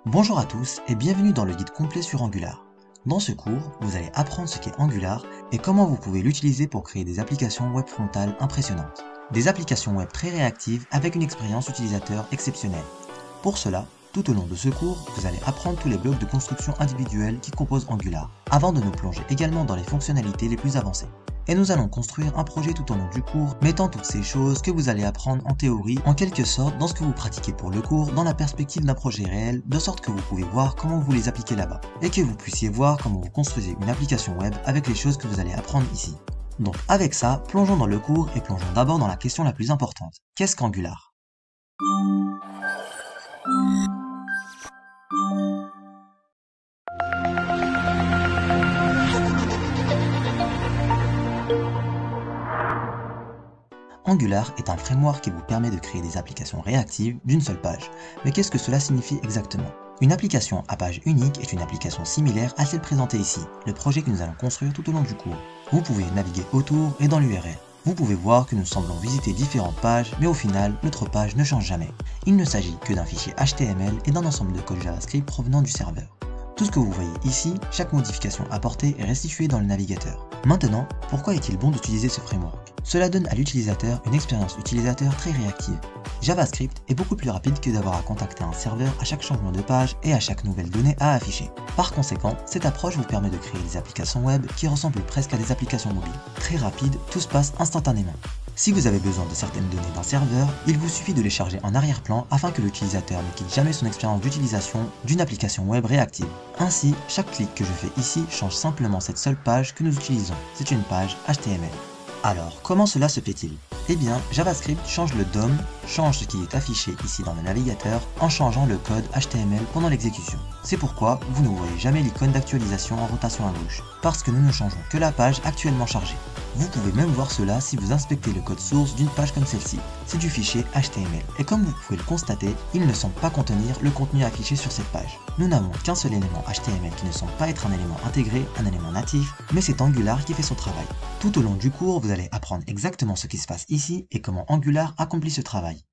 Bonjour à tous et bienvenue dans le guide complet sur Angular. Dans ce cours, vous allez apprendre ce qu'est Angular et comment vous pouvez l'utiliser pour créer des applications web frontales impressionnantes. Des applications web très réactives avec une expérience utilisateur exceptionnelle. Pour cela, tout au long de ce cours, vous allez apprendre tous les blocs de construction individuels qui composent Angular, avant de nous plonger également dans les fonctionnalités les plus avancées. Et nous allons construire un projet tout au long du cours, mettant toutes ces choses que vous allez apprendre en théorie, en quelque sorte dans ce que vous pratiquez pour le cours, dans la perspective d'un projet réel, de sorte que vous pouvez voir comment vous les appliquez là-bas, et que vous puissiez voir comment vous construisez une application web avec les choses que vous allez apprendre ici. Donc avec ça, plongeons dans le cours et plongeons d'abord dans la question la plus importante. Qu'est-ce qu'Angular ? Angular est un framework qui vous permet de créer des applications réactives d'une seule page. Mais qu'est-ce que cela signifie exactement ? Une application à page unique est une application similaire à celle présentée ici, le projet que nous allons construire tout au long du cours. Vous pouvez naviguer autour et dans l'URL. Vous pouvez voir que nous semblons visiter différentes pages, mais au final, notre page ne change jamais. Il ne s'agit que d'un fichier HTML et d'un ensemble de code JavaScript provenant du serveur. Tout ce que vous voyez ici, chaque modification apportée est restituée dans le navigateur. Maintenant, pourquoi est-il bon d'utiliser ce framework ? Cela donne à l'utilisateur une expérience utilisateur très réactive. JavaScript est beaucoup plus rapide que d'avoir à contacter un serveur à chaque changement de page et à chaque nouvelle donnée à afficher. Par conséquent, cette approche vous permet de créer des applications web qui ressemblent presque à des applications mobiles. Très rapide, tout se passe instantanément. Si vous avez besoin de certaines données d'un serveur, il vous suffit de les charger en arrière-plan afin que l'utilisateur ne quitte jamais son expérience d'utilisation d'une application web réactive. Ainsi, chaque clic que je fais ici change simplement cette seule page que nous utilisons. C'est une page HTML. Alors, comment cela se fait-il ? Eh bien, JavaScript change le DOM, change ce qui est affiché ici dans le navigateur, en changeant le code HTML pendant l'exécution. C'est pourquoi vous ne voyez jamais l'icône d'actualisation en rotation à gauche, parce que nous ne changeons que la page actuellement chargée. Vous pouvez même voir cela si vous inspectez le code source d'une page comme celle-ci. C'est du fichier HTML, et comme vous pouvez le constater, il ne semble pas contenir le contenu affiché sur cette page. Nous n'avons qu'un seul élément HTML qui ne semble pas être un élément intégré, un élément natif, mais c'est Angular qui fait son travail. Tout au long du cours, vous allez apprendre exactement ce qui se passe ici et comment Angular accomplit ce travail.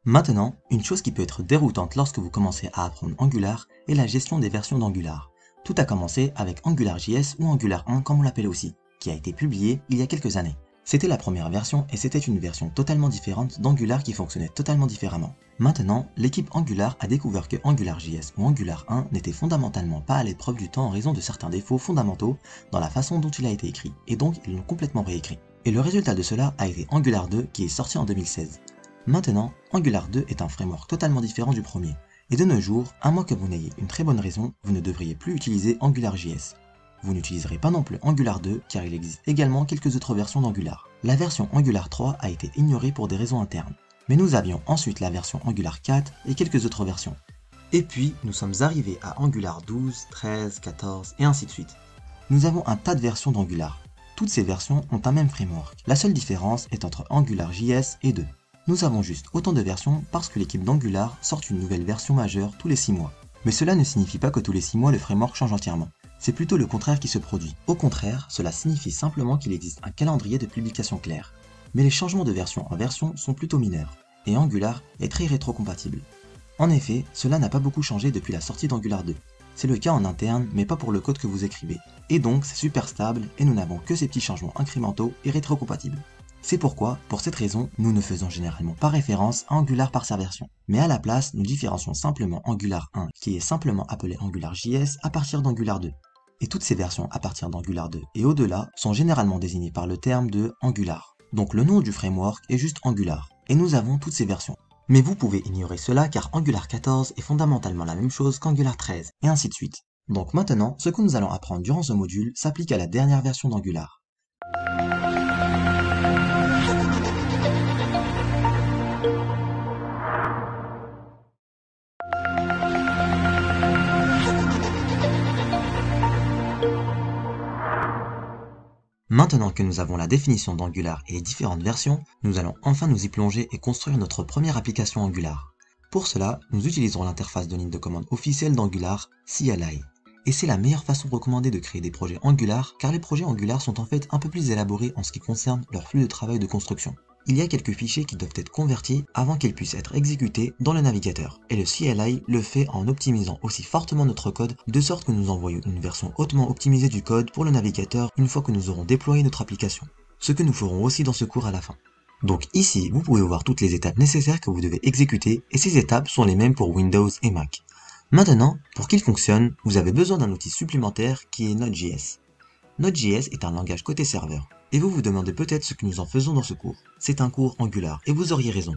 Maintenant, une chose qui peut être déroutante lorsque vous commencez à apprendre Angular est la gestion des versions d'Angular. Tout a commencé avec AngularJS ou Angular 1 comme on l'appelle aussi, qui a été publié il y a quelques années. C'était la première version et c'était une version totalement différente d'Angular qui fonctionnait totalement différemment. Maintenant, l'équipe Angular a découvert que AngularJS ou Angular 1 n'était fondamentalement pas à l'épreuve du temps en raison de certains défauts fondamentaux dans la façon dont il a été écrit, et donc ils l'ont complètement réécrit. Et le résultat de cela a été Angular 2 qui est sorti en 2016. Maintenant, Angular 2 est un framework totalement différent du premier, et de nos jours, à moins que vous n'ayez une très bonne raison, vous ne devriez plus utiliser AngularJS. Vous n'utiliserez pas non plus Angular 2 car il existe également quelques autres versions d'Angular. La version Angular 3 a été ignorée pour des raisons internes, mais nous avions ensuite la version Angular 4 et quelques autres versions. Et puis, nous sommes arrivés à Angular 12, 13, 14 et ainsi de suite. Nous avons un tas de versions d'Angular. Toutes ces versions ont un même framework. La seule différence est entre AngularJS et 2. Nous avons juste autant de versions parce que l'équipe d'Angular sort une nouvelle version majeure tous les 6 mois. Mais cela ne signifie pas que tous les 6 mois le framework change entièrement. C'est plutôt le contraire qui se produit. Au contraire, cela signifie simplement qu'il existe un calendrier de publication clair. Mais les changements de version en version sont plutôt mineurs, et Angular est très rétrocompatible. En effet, cela n'a pas beaucoup changé depuis la sortie d'Angular 2. C'est le cas en interne, mais pas pour le code que vous écrivez. Et donc c'est super stable, et nous n'avons que ces petits changements incrémentaux et rétrocompatibles. C'est pourquoi, pour cette raison, nous ne faisons généralement pas référence à Angular par sa version. Mais à la place, nous différencions simplement Angular 1, qui est simplement appelé AngularJS à partir d'Angular 2. Et toutes ces versions à partir d'Angular 2 et au-delà sont généralement désignées par le terme de Angular. Donc le nom du framework est juste Angular, et nous avons toutes ces versions. Mais vous pouvez ignorer cela car Angular 14 est fondamentalement la même chose qu'Angular 13, et ainsi de suite. Donc maintenant, ce que nous allons apprendre durant ce module s'applique à la dernière version d'Angular. Maintenant que nous avons la définition d'Angular et les différentes versions, nous allons enfin nous y plonger et construire notre première application Angular. Pour cela, nous utiliserons l'interface de ligne de commande officielle d'Angular, CLI. Et c'est la meilleure façon recommandée de créer des projets Angular, car les projets Angular sont en fait un peu plus élaborés en ce qui concerne leur flux de travail de construction. Il y a quelques fichiers qui doivent être convertis avant qu'ils puissent être exécutés dans le navigateur, et le CLI le fait en optimisant aussi fortement notre code, de sorte que nous envoyons une version hautement optimisée du code pour le navigateur une fois que nous aurons déployé notre application. Ce que nous ferons aussi dans ce cours à la fin. Donc ici, vous pouvez voir toutes les étapes nécessaires que vous devez exécuter, et ces étapes sont les mêmes pour Windows et Mac. Maintenant, pour qu'il fonctionne, vous avez besoin d'un outil supplémentaire qui est Node.js. Node.js est un langage côté serveur, et vous vous demandez peut-être ce que nous en faisons dans ce cours. C'est un cours Angular, et vous auriez raison.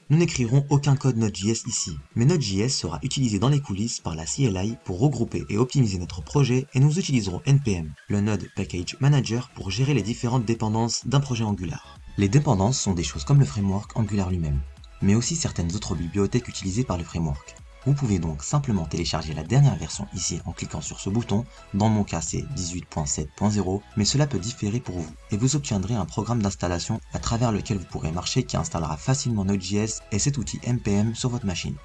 Nous n'écrirons aucun code Node.js ici, mais Node.js sera utilisé dans les coulisses par la CLI pour regrouper et optimiser notre projet, et nous utiliserons NPM, le Node Package Manager, pour gérer les différentes dépendances d'un projet Angular. Les dépendances sont des choses comme le framework Angular lui-même, mais aussi certaines autres bibliothèques utilisées par le framework. Vous pouvez donc simplement télécharger la dernière version ici en cliquant sur ce bouton. Dans mon cas c'est 18.7.0, mais cela peut différer pour vous, et vous obtiendrez un programme d'installation à travers lequel vous pourrez marcher qui installera facilement Node.js et cet outil NPM sur votre machine.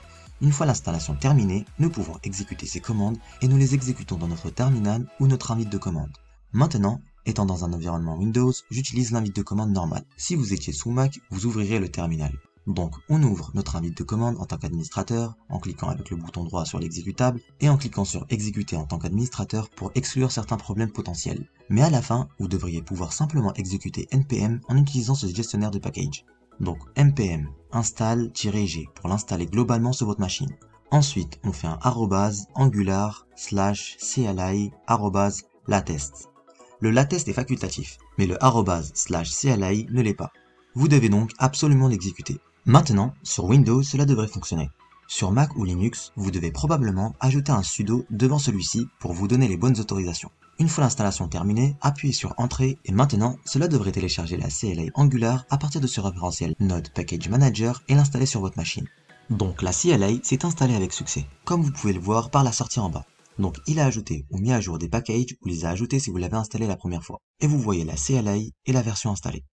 Une fois l'installation terminée, nous pouvons exécuter ces commandes et nous les exécutons dans notre terminal ou notre invite de commande. Maintenant, étant dans un environnement Windows, j'utilise l'invite de commande normale. Si vous étiez sous Mac, vous ouvrirez le terminal. Donc on ouvre notre invite de commande en tant qu'administrateur, en cliquant avec le bouton droit sur l'exécutable, et en cliquant sur exécuter en tant qu'administrateur pour exclure certains problèmes potentiels. Mais à la fin, vous devriez pouvoir simplement exécuter npm en utilisant ce gestionnaire de package. Donc npm install-g pour l'installer globalement sur votre machine. Ensuite, on fait un @angular/cli @latest. Le latest est facultatif, mais le @/cli ne l'est pas. Vous devez donc absolument l'exécuter. Maintenant, sur Windows, cela devrait fonctionner. Sur Mac ou Linux, vous devez probablement ajouter un sudo devant celui-ci pour vous donner les bonnes autorisations. Une fois l'installation terminée, appuyez sur Entrée et maintenant, cela devrait télécharger la CLI Angular à partir de ce référentiel Node Package Manager et l'installer sur votre machine. Donc la CLI s'est installée avec succès, comme vous pouvez le voir par la sortie en bas. Donc il a ajouté ou mis à jour des packages ou les a ajoutés si vous l'avez installé la première fois. Et vous voyez la CLI et la version installée.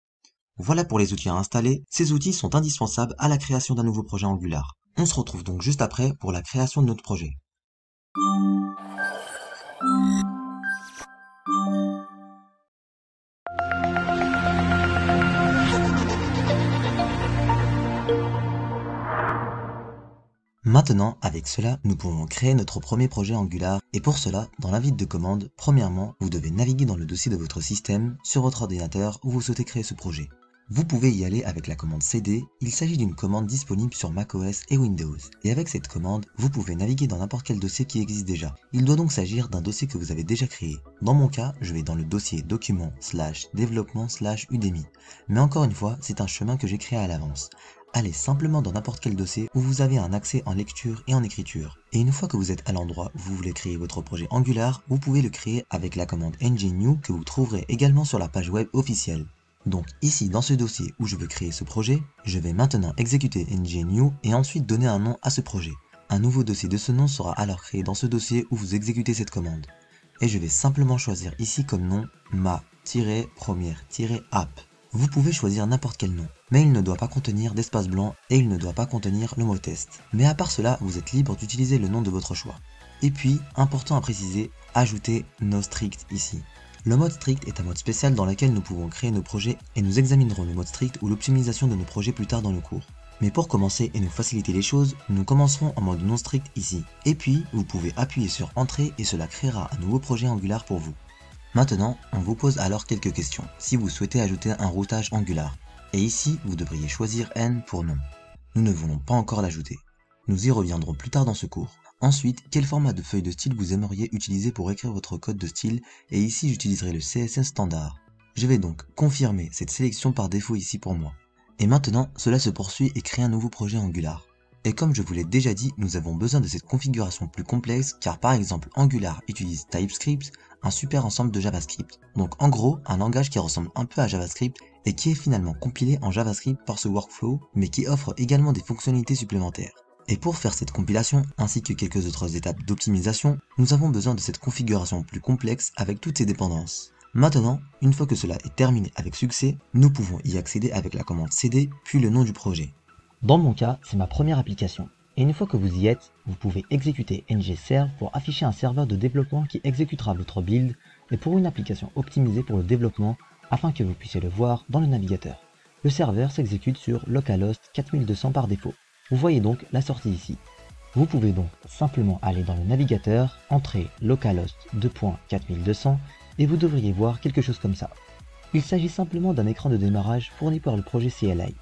Voilà pour les outils à installer. Ces outils sont indispensables à la création d'un nouveau projet Angular. On se retrouve donc juste après pour la création de notre projet. Maintenant, avec cela, nous pouvons créer notre premier projet Angular, et pour cela, dans l'invite de commande, premièrement, vous devez naviguer dans le dossier de votre système, sur votre ordinateur où vous souhaitez créer ce projet. Vous pouvez y aller avec la commande cd, il s'agit d'une commande disponible sur macOS et Windows. Et avec cette commande, vous pouvez naviguer dans n'importe quel dossier qui existe déjà. Il doit donc s'agir d'un dossier que vous avez déjà créé. Dans mon cas, je vais dans le dossier document/développement/udemy. Mais encore une fois, c'est un chemin que j'ai créé à l'avance. Allez simplement dans n'importe quel dossier où vous avez un accès en lecture et en écriture. Et une fois que vous êtes à l'endroit où vous voulez créer votre projet Angular, vous pouvez le créer avec la commande ng-new que vous trouverez également sur la page web officielle. Donc ici dans ce dossier où je veux créer ce projet, je vais maintenant exécuter ng-new et ensuite donner un nom à ce projet. Un nouveau dossier de ce nom sera alors créé dans ce dossier où vous exécutez cette commande. Et je vais simplement choisir ici comme nom ma-première-app. Vous pouvez choisir n'importe quel nom, mais il ne doit pas contenir d'espace blanc et il ne doit pas contenir le mot test. Mais à part cela, vous êtes libre d'utiliser le nom de votre choix. Et puis, important à préciser, ajoutez nostrict ici. Le mode strict est un mode spécial dans lequel nous pouvons créer nos projets et nous examinerons le mode strict ou l'optimisation de nos projets plus tard dans le cours. Mais pour commencer et nous faciliter les choses, nous commencerons en mode non strict ici. Et puis, vous pouvez appuyer sur Entrée et cela créera un nouveau projet Angular pour vous. Maintenant, on vous pose alors quelques questions, si vous souhaitez ajouter un routage Angular. Et ici, vous devriez choisir N pour non. Nous ne voulons pas encore l'ajouter. Nous y reviendrons plus tard dans ce cours. Ensuite, quel format de feuille de style vous aimeriez utiliser pour écrire votre code de style, et ici j'utiliserai le CSS standard. Je vais donc confirmer cette sélection par défaut ici pour moi. Et maintenant, cela se poursuit et crée un nouveau projet Angular. Et comme je vous l'ai déjà dit, nous avons besoin de cette configuration plus complexe car par exemple Angular utilise TypeScript, un super ensemble de JavaScript. Donc en gros, un langage qui ressemble un peu à JavaScript et qui est finalement compilé en JavaScript par ce workflow, mais qui offre également des fonctionnalités supplémentaires. Et pour faire cette compilation, ainsi que quelques autres étapes d'optimisation, nous avons besoin de cette configuration plus complexe avec toutes ses dépendances. Maintenant, une fois que cela est terminé avec succès, nous pouvons y accéder avec la commande cd puis le nom du projet. Dans mon cas, c'est ma première application. Et une fois que vous y êtes, vous pouvez exécuter ngserve pour afficher un serveur de développement qui exécutera votre build et pour une application optimisée pour le développement afin que vous puissiez le voir dans le navigateur. Le serveur s'exécute sur localhost 4200 par défaut. Vous voyez donc la sortie ici. Vous pouvez donc simplement aller dans le navigateur, entrer localhost 2.4200 et vous devriez voir quelque chose comme ça. Il s'agit simplement d'un écran de démarrage fourni par le projet CLI.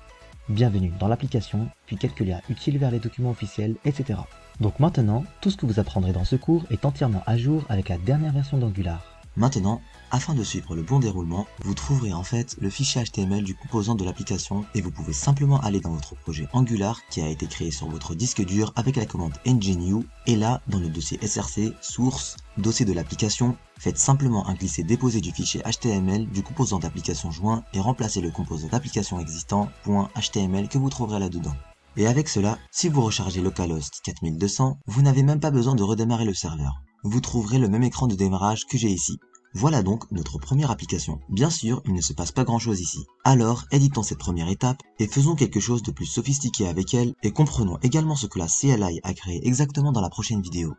Bienvenue dans l'application, puis quelques liens utiles vers les documents officiels, etc. Donc maintenant, tout ce que vous apprendrez dans ce cours est entièrement à jour avec la dernière version d'Angular. Maintenant, afin de suivre le bon déroulement, vous trouverez en fait le fichier HTML du composant de l'application et vous pouvez simplement aller dans votre projet Angular qui a été créé sur votre disque dur avec la commande ngnew et là, dans le dossier src, source, dossier de l'application, faites simplement un glisser-déposer du fichier HTML du composant d'application joint et remplacez le composant d'application existant .html que vous trouverez là-dedans. Et avec cela, si vous rechargez localhost 4200, vous n'avez même pas besoin de redémarrer le serveur. Vous trouverez le même écran de démarrage que j'ai ici. Voilà donc notre première application. Bien sûr, il ne se passe pas grand chose ici. Alors, éditons cette première étape et faisons quelque chose de plus sophistiqué avec elle et comprenons également ce que la CLI a créé exactement dans la prochaine vidéo.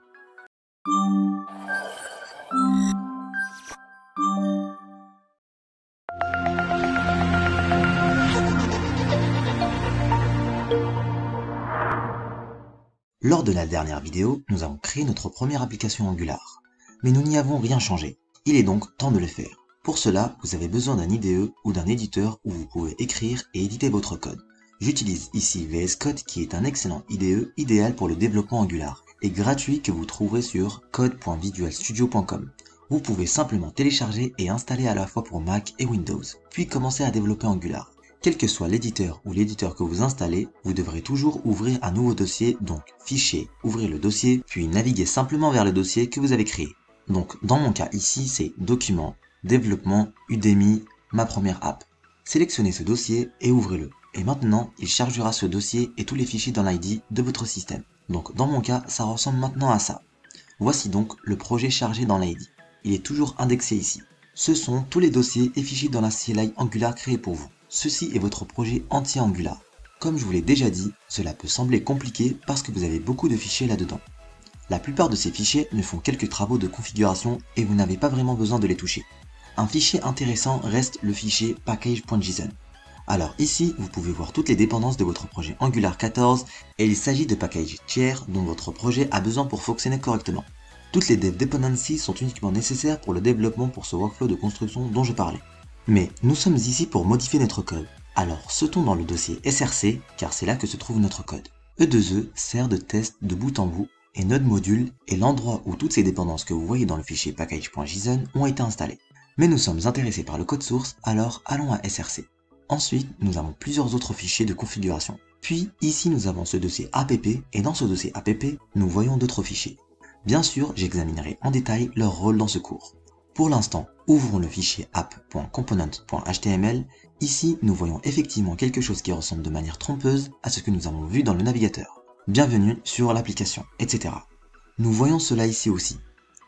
Lors de la dernière vidéo, nous avons créé notre première application Angular. Mais nous n'y avons rien changé. Il est donc temps de le faire. Pour cela, vous avez besoin d'un IDE ou d'un éditeur où vous pouvez écrire et éditer votre code. J'utilise ici VS Code qui est un excellent IDE idéal pour le développement Angular et gratuit que vous trouverez sur code.visualstudio.com. Vous pouvez simplement télécharger et installer à la fois pour Mac et Windows, puis commencer à développer Angular. Quel que soit l'éditeur ou l'éditeur que vous installez, vous devrez toujours ouvrir un nouveau dossier, donc Fichier, ouvrez le dossier, puis naviguez simplement vers le dossier que vous avez créé. Donc dans mon cas ici, c'est Documents, Développement, Udemy, ma première app. Sélectionnez ce dossier et ouvrez-le. Et maintenant, il chargera ce dossier et tous les fichiers dans l'ID de votre système. Donc dans mon cas, ça ressemble maintenant à ça. Voici donc le projet chargé dans l'ID. Il est toujours indexé ici. Ce sont tous les dossiers et fichiers dans la CLI Angular créés pour vous. Ceci est votre projet entier Angular. Comme je vous l'ai déjà dit, cela peut sembler compliqué parce que vous avez beaucoup de fichiers là-dedans. La plupart de ces fichiers ne font quelques travaux de configuration et vous n'avez pas vraiment besoin de les toucher. Un fichier intéressant reste le fichier package.json. Alors ici, vous pouvez voir toutes les dépendances de votre projet Angular 14 et il s'agit de packages tiers dont votre projet a besoin pour fonctionner correctement. Toutes les dev dependencies sont uniquement nécessaires pour le développement pour ce workflow de construction dont je parlais. Mais nous sommes ici pour modifier notre code. Alors sautons dans le dossier src car c'est là que se trouve notre code. E2E sert de test de bout en bout et Node Module est l'endroit où toutes ces dépendances que vous voyez dans le fichier package.json ont été installées. Mais nous sommes intéressés par le code source, alors allons à src. Ensuite, nous avons plusieurs autres fichiers de configuration. Puis ici nous avons ce dossier app et dans ce dossier app, nous voyons d'autres fichiers. Bien sûr, j'examinerai en détail leur rôle dans ce cours. Pour l'instant, ouvrons le fichier app.component.html. Ici, nous voyons effectivement quelque chose qui ressemble de manière trompeuse à ce que nous avons vu dans le navigateur. Bienvenue sur l'application, etc. Nous voyons cela ici aussi.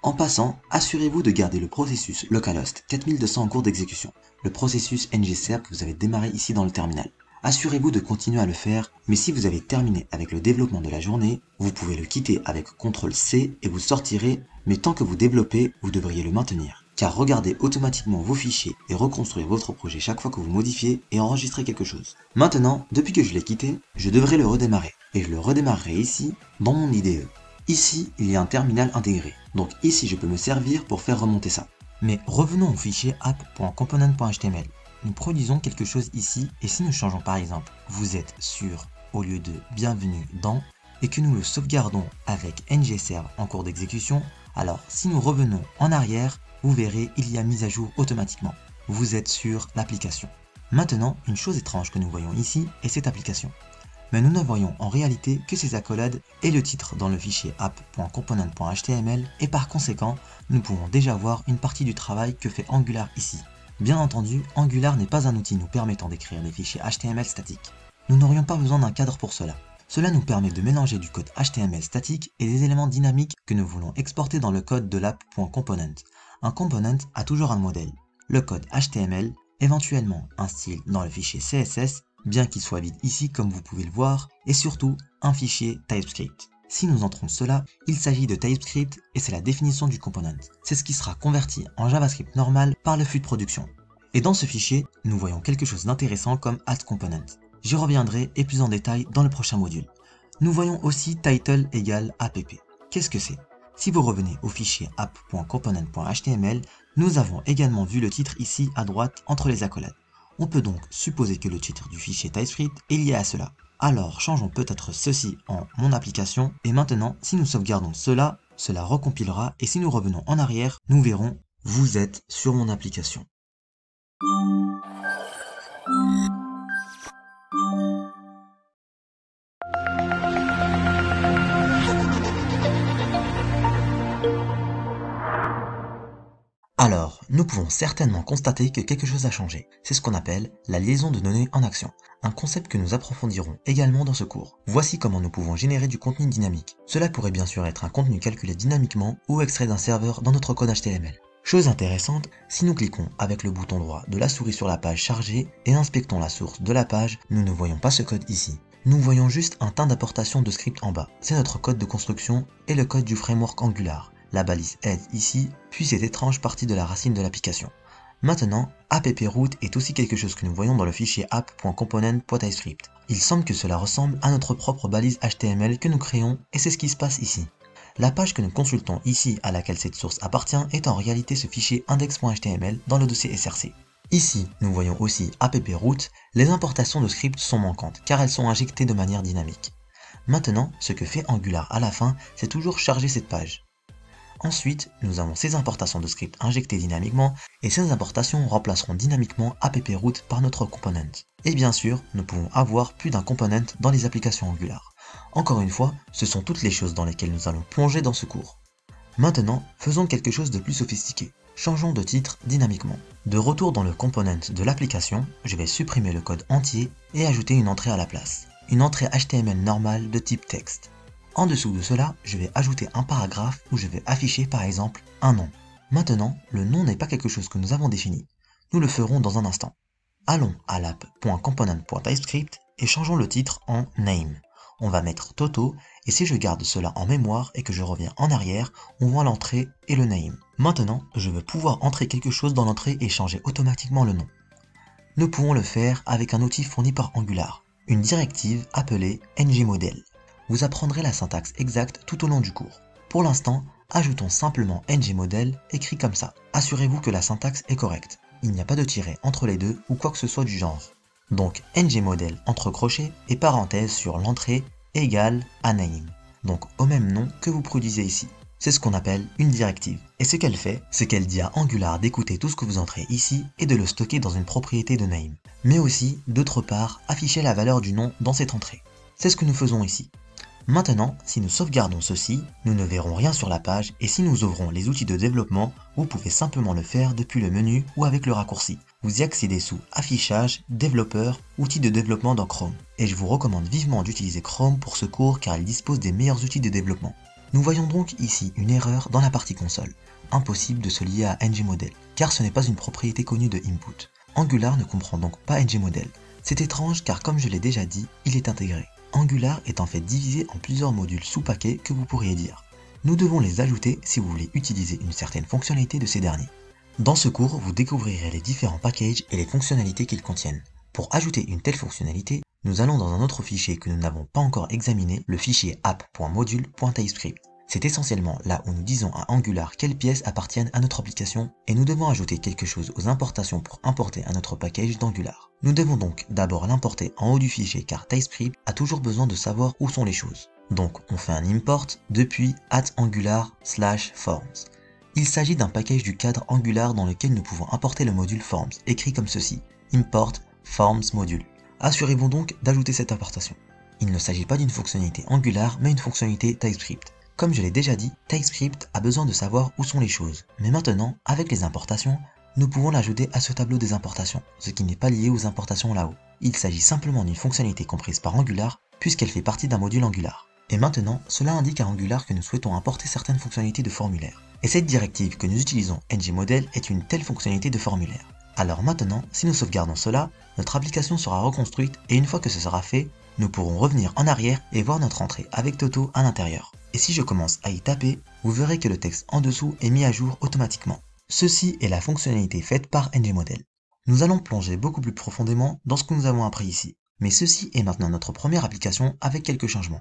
En passant, assurez-vous de garder le processus localhost 4200 en cours d'exécution, le processus ngserve que vous avez démarré ici dans le terminal. Assurez-vous de continuer à le faire, mais si vous avez terminé avec le développement de la journée, vous pouvez le quitter avec CTRL-C et vous sortirez, mais tant que vous développez, vous devriez le maintenir. Car regardez automatiquement vos fichiers et reconstruire votre projet chaque fois que vous modifiez et enregistrez quelque chose. Maintenant, depuis que je l'ai quitté, je devrais le redémarrer. Et je le redémarrerai ici, dans mon IDE. Ici, il y a un terminal intégré. Donc ici, je peux me servir pour faire remonter ça. Mais revenons au fichier app.component.html. Nous produisons quelque chose ici et si nous changeons par exemple, vous êtes sur au lieu de bienvenue dans et que nous le sauvegardons avec ngserve en cours d'exécution, alors si nous revenons en arrière, vous verrez il y a mise à jour automatiquement. Vous êtes sur l'application. Maintenant, une chose étrange que nous voyons ici est cette application. Mais nous ne voyons en réalité que ces accolades et le titre dans le fichier app.component.html et par conséquent, nous pouvons déjà voir une partie du travail que fait Angular ici. Bien entendu, Angular n'est pas un outil nous permettant d'écrire des fichiers HTML statiques. Nous n'aurions pas besoin d'un cadre pour cela. Cela nous permet de mélanger du code HTML statique et des éléments dynamiques que nous voulons exporter dans le code de l'app.component. Un component a toujours un modèle. le code HTML, éventuellement un style dans le fichier CSS, bien qu'il soit vide ici comme vous pouvez le voir, et surtout un fichier TypeScript. Si nous entrons cela, il s'agit de TypeScript et c'est la définition du component. C'est ce qui sera converti en JavaScript normal par le flux de production. Et dans ce fichier, nous voyons quelque chose d'intéressant comme add_component. J'y reviendrai et plus en détail dans le prochain module. Nous voyons aussi title égale app. Qu'est-ce que c'est? Si vous revenez au fichier app.component.html, nous avons également vu le titre ici à droite entre les accolades. On peut donc supposer que le titre du fichier TypeScript est lié à cela. Alors changeons peut-être ceci en mon application et maintenant si nous sauvegardons cela, cela recompilera et si nous revenons en arrière, nous verrons vous êtes sur mon application. Alors, nous pouvons certainement constater que quelque chose a changé. C'est ce qu'on appelle la liaison de données en action, un concept que nous approfondirons également dans ce cours. Voici comment nous pouvons générer du contenu dynamique. Cela pourrait bien sûr être un contenu calculé dynamiquement ou extrait d'un serveur dans notre code HTML. Chose intéressante, si nous cliquons avec le bouton droit de la souris sur la page chargée et inspectons la source de la page, nous ne voyons pas ce code ici. Nous voyons juste un tas d'apportations de script en bas. C'est notre code de construction et le code du framework Angular. La balise aide ici, puis cette étrange partie de la racine de l'application. Maintenant, app_root est aussi quelque chose que nous voyons dans le fichier app.component.typescript. Il semble que cela ressemble à notre propre balise HTML que nous créons et c'est ce qui se passe ici. La page que nous consultons ici à laquelle cette source appartient est en réalité ce fichier index.html dans le dossier src. Ici, nous voyons aussi app_root, les importations de scripts sont manquantes car elles sont injectées de manière dynamique. Maintenant, ce que fait Angular à la fin, c'est toujours charger cette page. Ensuite, nous avons ces importations de scripts injectées dynamiquement et ces importations remplaceront dynamiquement app_root par notre component. Et bien sûr, nous pouvons avoir plus d'un component dans les applications Angular. Encore une fois, ce sont toutes les choses dans lesquelles nous allons plonger dans ce cours. Maintenant, faisons quelque chose de plus sophistiqué. Changeons de titre dynamiquement. De retour dans le component de l'application, je vais supprimer le code entier et ajouter une entrée à la place. Une entrée HTML normale de type texte. En dessous de cela, je vais ajouter un paragraphe où je vais afficher par exemple un nom. Maintenant, le nom n'est pas quelque chose que nous avons défini. Nous le ferons dans un instant. Allons à l'app.component.typescript et changeons le titre en name. On va mettre Toto et si je garde cela en mémoire et que je reviens en arrière, on voit l'entrée et le name. Maintenant, je veux pouvoir entrer quelque chose dans l'entrée et changer automatiquement le nom. Nous pouvons le faire avec un outil fourni par Angular, une directive appelée ngModel. Vous apprendrez la syntaxe exacte tout au long du cours. Pour l'instant, ajoutons simplement ngModel écrit comme ça. Assurez-vous que la syntaxe est correcte. Il n'y a pas de tiret entre les deux ou quoi que ce soit du genre. Donc ngModel entre crochets et parenthèse sur l'entrée égale à name. Donc au même nom que vous produisez ici. C'est ce qu'on appelle une directive. Et ce qu'elle fait, c'est qu'elle dit à Angular d'écouter tout ce que vous entrez ici et de le stocker dans une propriété de name. Mais aussi, d'autre part, afficher la valeur du nom dans cette entrée. C'est ce que nous faisons ici. Maintenant, si nous sauvegardons ceci, nous ne verrons rien sur la page et si nous ouvrons les outils de développement, vous pouvez simplement le faire depuis le menu ou avec le raccourci. Vous y accédez sous Affichage, Développeur, Outils de développement dans Chrome. Et je vous recommande vivement d'utiliser Chrome pour ce cours car il dispose des meilleurs outils de développement. Nous voyons donc ici une erreur dans la partie console. Impossible de se lier à ngModel, car ce n'est pas une propriété connue de input. Angular ne comprend donc pas ngModel. C'est étrange car comme je l'ai déjà dit, il est intégré. Angular est en fait divisé en plusieurs modules sous-paquets que vous pourriez dire. Nous devons les ajouter si vous voulez utiliser une certaine fonctionnalité de ces derniers. Dans ce cours, vous découvrirez les différents packages et les fonctionnalités qu'ils contiennent. Pour ajouter une telle fonctionnalité, nous allons dans un autre fichier que nous n'avons pas encore examiné, le fichier app.module.typescript. C'est essentiellement là où nous disons à Angular quelles pièces appartiennent à notre application et nous devons ajouter quelque chose aux importations pour importer à notre package d'Angular. Nous devons donc d'abord l'importer en haut du fichier car TypeScript a toujours besoin de savoir où sont les choses. Donc on fait un import depuis @angular/forms. Il s'agit d'un package du cadre Angular dans lequel nous pouvons importer le module forms, écrit comme ceci, import forms module. Assurez-vous donc d'ajouter cette importation. Il ne s'agit pas d'une fonctionnalité Angular mais une fonctionnalité TypeScript. Comme je l'ai déjà dit, TypeScript a besoin de savoir où sont les choses. Mais maintenant, avec les importations, nous pouvons l'ajouter à ce tableau des importations, ce qui n'est pas lié aux importations là-haut. Il s'agit simplement d'une fonctionnalité comprise par Angular, puisqu'elle fait partie d'un module Angular. Et maintenant, cela indique à Angular que nous souhaitons importer certaines fonctionnalités de formulaire. Et cette directive que nous utilisons ngModel est une telle fonctionnalité de formulaire. Alors maintenant, si nous sauvegardons cela, notre application sera reconstruite et une fois que ce sera fait, nous pourrons revenir en arrière et voir notre entrée avec Toto à l'intérieur. Et si je commence à y taper, vous verrez que le texte en dessous est mis à jour automatiquement. Ceci est la fonctionnalité faite par ngModel. Nous allons plonger beaucoup plus profondément dans ce que nous avons appris ici. Mais ceci est maintenant notre première application avec quelques changements.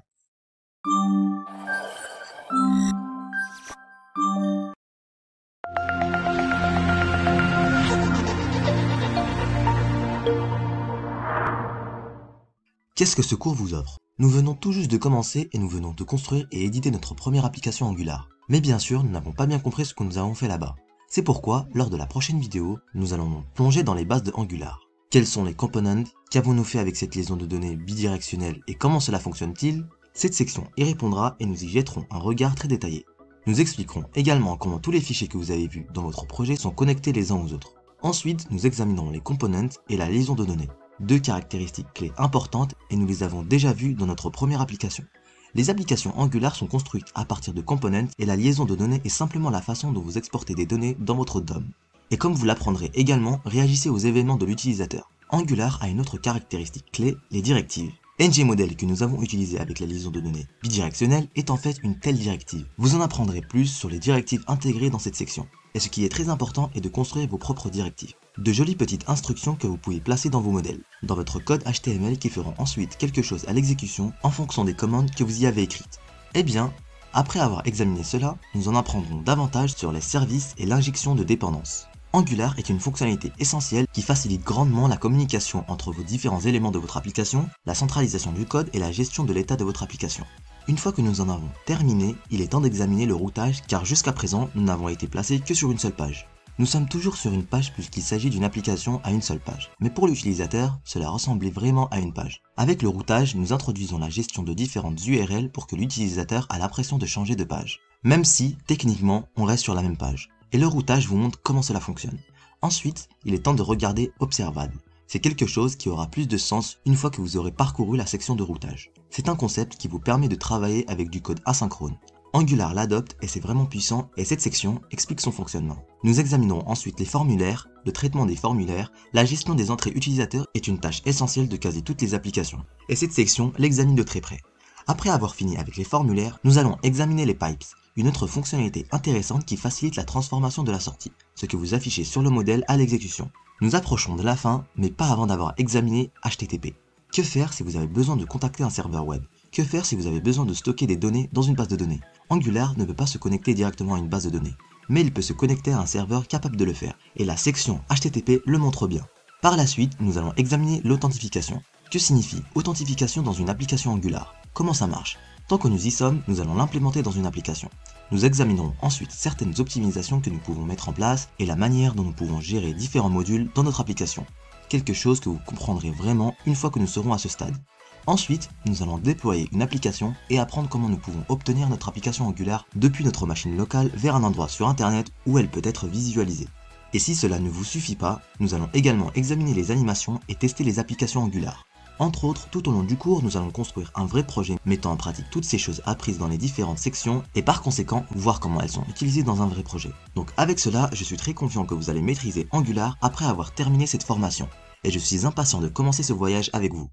Qu'est-ce que ce cours vous offre? Nous venons tout juste de commencer et nous venons de construire et éditer notre première application Angular. Mais bien sûr, nous n'avons pas bien compris ce que nous avons fait là-bas. C'est pourquoi, lors de la prochaine vidéo, nous allons plonger dans les bases de Angular. Quels sont les components? Qu'avons-nous fait avec cette liaison de données bidirectionnelle et comment cela fonctionne-t-il? Cette section y répondra et nous y jetterons un regard très détaillé. Nous expliquerons également comment tous les fichiers que vous avez vus dans votre projet sont connectés les uns aux autres. Ensuite, nous examinerons les components et la liaison de données. Deux caractéristiques clés importantes et nous les avons déjà vues dans notre première application. Les applications Angular sont construites à partir de components et la liaison de données est simplement la façon dont vous exportez des données dans votre DOM. Et comme vous l'apprendrez également, réagissez aux événements de l'utilisateur. Angular a une autre caractéristique clé, les directives. ngModel que nous avons utilisé avec la liaison de données bidirectionnelle est en fait une telle directive. Vous en apprendrez plus sur les directives intégrées dans cette section. Et ce qui est très important est de construire vos propres directives. De jolies petites instructions que vous pouvez placer dans vos modèles, dans votre code HTML qui feront ensuite quelque chose à l'exécution en fonction des commandes que vous y avez écrites. Eh bien, après avoir examiné cela, nous en apprendrons davantage sur les services et l'injection de dépendances. Angular est une fonctionnalité essentielle qui facilite grandement la communication entre vos différents éléments de votre application, la centralisation du code et la gestion de l'état de votre application. Une fois que nous en avons terminé, il est temps d'examiner le routage car jusqu'à présent, nous n'avons été placés que sur une seule page. Nous sommes toujours sur une page puisqu'il s'agit d'une application à une seule page. Mais pour l'utilisateur, cela ressemblait vraiment à une page. Avec le routage, nous introduisons la gestion de différentes URL pour que l'utilisateur a l'impression de changer de page. Même si, techniquement, on reste sur la même page. Et le routage vous montre comment cela fonctionne. Ensuite, il est temps de regarder Observable. C'est quelque chose qui aura plus de sens une fois que vous aurez parcouru la section de routage. C'est un concept qui vous permet de travailler avec du code asynchrone. Angular l'adopte et c'est vraiment puissant et cette section explique son fonctionnement. Nous examinerons ensuite les formulaires, le traitement des formulaires, la gestion des entrées utilisateurs est une tâche essentielle de quasi toutes les applications. Et cette section l'examine de très près. Après avoir fini avec les formulaires, nous allons examiner les pipes, une autre fonctionnalité intéressante qui facilite la transformation de la sortie, ce que vous affichez sur le modèle à l'exécution. Nous approchons de la fin, mais pas avant d'avoir examiné HTTP. Que faire si vous avez besoin de contacter un serveur web? Que faire si vous avez besoin de stocker des données dans une base de données? Angular ne peut pas se connecter directement à une base de données, mais il peut se connecter à un serveur capable de le faire, et la section HTTP le montre bien. Par la suite, nous allons examiner l'authentification. Que signifie authentification dans une application Angular? Comment ça marche? Tant que nous y sommes, nous allons l'implémenter dans une application. Nous examinerons ensuite certaines optimisations que nous pouvons mettre en place et la manière dont nous pouvons gérer différents modules dans notre application. Quelque chose que vous comprendrez vraiment une fois que nous serons à ce stade. Ensuite, nous allons déployer une application et apprendre comment nous pouvons obtenir notre application Angular depuis notre machine locale vers un endroit sur internet où elle peut être visualisée. Et si cela ne vous suffit pas, nous allons également examiner les animations et tester les applications Angular. Entre autres, tout au long du cours, nous allons construire un vrai projet mettant en pratique toutes ces choses apprises dans les différentes sections et par conséquent, voir comment elles sont utilisées dans un vrai projet. Donc avec cela, je suis très confiant que vous allez maîtriser Angular après avoir terminé cette formation. Et je suis impatient de commencer ce voyage avec vous.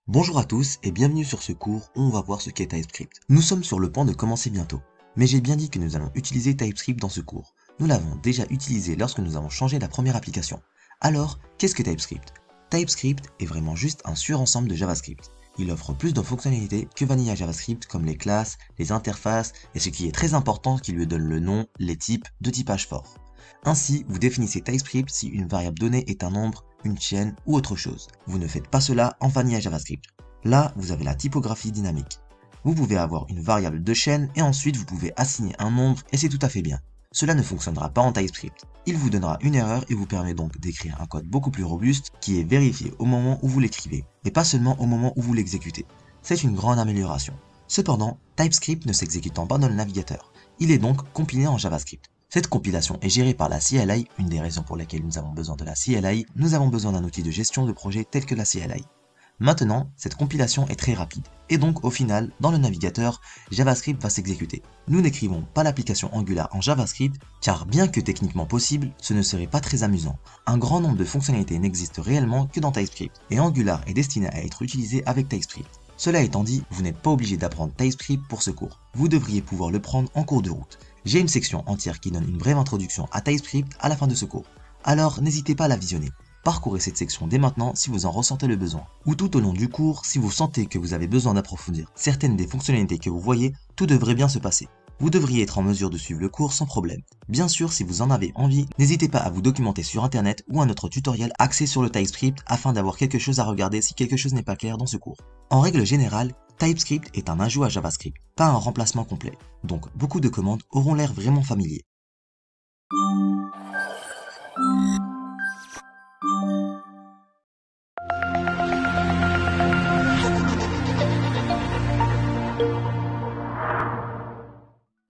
Bonjour à tous et bienvenue sur ce cours où on va voir ce qu'est TypeScript. Nous sommes sur le point de commencer bientôt, mais j'ai bien dit que nous allons utiliser TypeScript dans ce cours. Nous l'avons déjà utilisé lorsque nous avons changé la première application. Alors, qu'est-ce que TypeScript? TypeScript est vraiment juste un surensemble de JavaScript. Il offre plus de fonctionnalités que Vanilla JavaScript comme les classes, les interfaces et ce qui est très important qui lui donne le nom, les types de typage fort. Ainsi, vous définissez TypeScript si une variable donnée est un nombre, une chaîne ou autre chose. Vous ne faites pas cela en Vanilla JavaScript. Là, vous avez la typographie dynamique. Vous pouvez avoir une variable de chaîne et ensuite vous pouvez assigner un nombre et c'est tout à fait bien. Cela ne fonctionnera pas en TypeScript. Il vous donnera une erreur et vous permet donc d'écrire un code beaucoup plus robuste qui est vérifié au moment où vous l'écrivez et pas seulement au moment où vous l'exécutez. C'est une grande amélioration. Cependant, TypeScript ne s'exécutant pas dans le navigateur, Il est donc compilé en JavaScript. Cette compilation est gérée par la CLI, une des raisons pour lesquelles nous avons besoin de la CLI, nous avons besoin d'un outil de gestion de projet tel que la CLI. Maintenant, cette compilation est très rapide, et donc au final, dans le navigateur, JavaScript va s'exécuter. Nous n'écrivons pas l'application Angular en JavaScript, car bien que techniquement possible, ce ne serait pas très amusant. Un grand nombre de fonctionnalités n'existent réellement que dans TypeScript, et Angular est destiné à être utilisé avec TypeScript. Cela étant dit, vous n'êtes pas obligé d'apprendre TypeScript pour ce cours. Vous devriez pouvoir le prendre en cours de route. J'ai une section entière qui donne une brève introduction à TypeScript à la fin de ce cours. Alors n'hésitez pas à la visionner. Parcourez cette section dès maintenant si vous en ressentez le besoin. Ou tout au long du cours, si vous sentez que vous avez besoin d'approfondir certaines des fonctionnalités que vous voyez, tout devrait bien se passer. Vous devriez être en mesure de suivre le cours sans problème. Bien sûr, si vous en avez envie, n'hésitez pas à vous documenter sur internet ou un autre tutoriel axé sur le TypeScript afin d'avoir quelque chose à regarder si quelque chose n'est pas clair dans ce cours. En règle générale, TypeScript est un ajout à JavaScript, pas un remplacement complet. Donc beaucoup de commandes auront l'air vraiment familiers.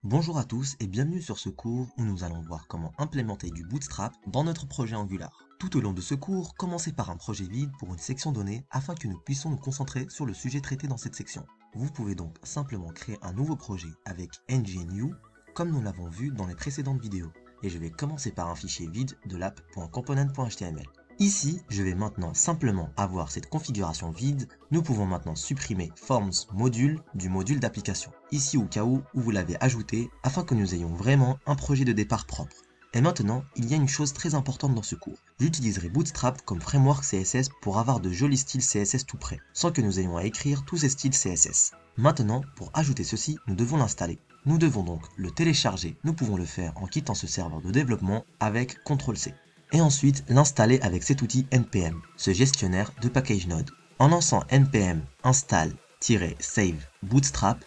Bonjour à tous et bienvenue sur ce cours où nous allons voir comment implémenter du Bootstrap dans notre projet Angular. Tout au long de ce cours, commencez par un projet vide pour une section donnée afin que nous puissions nous concentrer sur le sujet traité dans cette section. Vous pouvez donc simplement créer un nouveau projet avec ng-new comme nous l'avons vu dans les précédentes vidéos. Et je vais commencer par un fichier vide de l'app.component.html. Ici, je vais maintenant simplement avoir cette configuration vide. Nous pouvons maintenant supprimer Forms module du module d'application, ici au cas où vous l'avez ajouté, afin que nous ayons vraiment un projet de départ propre. Et maintenant, il y a une chose très importante dans ce cours. J'utiliserai Bootstrap comme framework CSS pour avoir de jolis styles CSS tout prêts, sans que nous ayons à écrire tous ces styles CSS. Maintenant, pour ajouter ceci, nous devons l'installer. Nous devons donc le télécharger. Nous pouvons le faire en quittant ce serveur de développement avec CTRL-C. Et ensuite l'installer avec cet outil npm, ce gestionnaire de package node. En lançant npm install-save bootstrap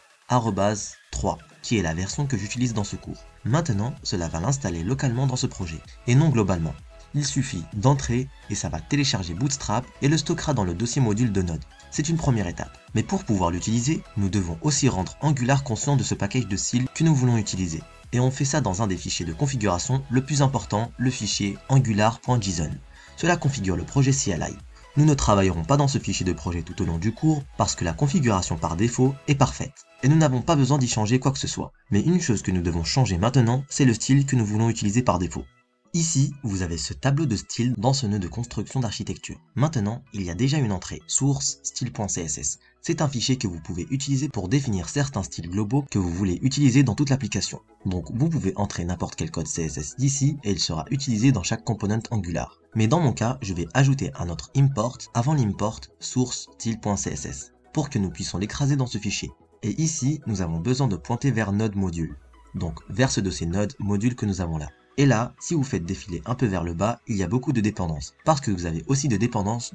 3, qui est la version que j'utilise dans ce cours. Maintenant, cela va l'installer localement dans ce projet, et non globalement. Il suffit d'entrer et ça va télécharger Bootstrap et le stockera dans le dossier module de Node. C'est une première étape. Mais pour pouvoir l'utiliser, nous devons aussi rendre Angular conscient de ce package de style que nous voulons utiliser. Et on fait ça dans un des fichiers de configuration le plus important, le fichier angular.json. Cela configure le projet CLI. Nous ne travaillerons pas dans ce fichier de projet tout au long du cours parce que la configuration par défaut est parfaite. Et nous n'avons pas besoin d'y changer quoi que ce soit. Mais une chose que nous devons changer maintenant, c'est le style que nous voulons utiliser par défaut. Ici, vous avez ce tableau de style dans ce nœud de construction d'architecture. Maintenant, il y a déjà une entrée, source style.css. C'est un fichier que vous pouvez utiliser pour définir certains styles globaux que vous voulez utiliser dans toute l'application. Donc vous pouvez entrer n'importe quel code CSS d'ici et il sera utilisé dans chaque component Angular. Mais dans mon cas, je vais ajouter un autre import avant l'import source style.css pour que nous puissions l'écraser dans ce fichier. Et ici, nous avons besoin de pointer vers node module. Donc vers ce dossier node module que nous avons là. Et là, si vous faites défiler un peu vers le bas, il y a beaucoup de dépendances, parce que vous avez aussi de dépendances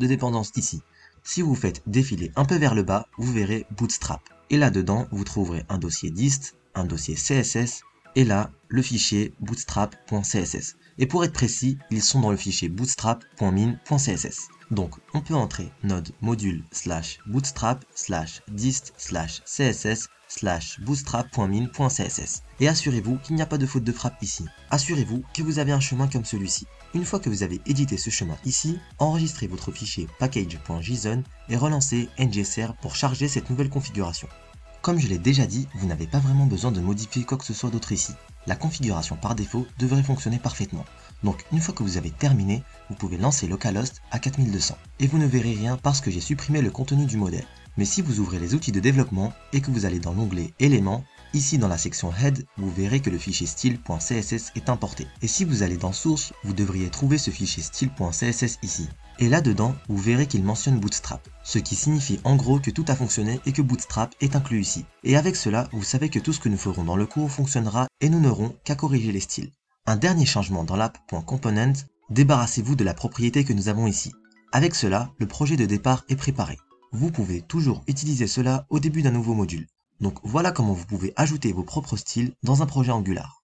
ici. Si vous faites défiler un peu vers le bas, vous verrez Bootstrap. Et là-dedans, vous trouverez un dossier dist, un dossier CSS, et là, le fichier bootstrap.css. Et pour être précis, ils sont dans le fichier bootstrap.min.css. Donc, on peut entrer node module /bootstrap /dist /css /bootstrap.min.css. Et assurez-vous qu'il n'y a pas de faute de frappe ici. Assurez-vous que vous avez un chemin comme celui-ci. Une fois que vous avez édité ce chemin ici, enregistrez votre fichier package.json et relancez ngser pour charger cette nouvelle configuration. Comme je l'ai déjà dit, vous n'avez pas vraiment besoin de modifier quoi que ce soit d'autre ici. La configuration par défaut devrait fonctionner parfaitement. Donc une fois que vous avez terminé, vous pouvez lancer localhost à 4200. Et vous ne verrez rien parce que j'ai supprimé le contenu du modèle. Mais si vous ouvrez les outils de développement et que vous allez dans l'onglet éléments, ici dans la section head, vous verrez que le fichier style.css est importé. Et si vous allez dans source, vous devriez trouver ce fichier style.css ici. Et là-dedans, vous verrez qu'il mentionne Bootstrap, ce qui signifie en gros que tout a fonctionné et que Bootstrap est inclus ici. Et avec cela, vous savez que tout ce que nous ferons dans le cours fonctionnera et nous n'aurons qu'à corriger les styles. Un dernier changement dans l'app.component, débarrassez-vous de la propriété que nous avons ici. Avec cela, le projet de départ est préparé. Vous pouvez toujours utiliser cela au début d'un nouveau module. Donc voilà comment vous pouvez ajouter vos propres styles dans un projet Angular.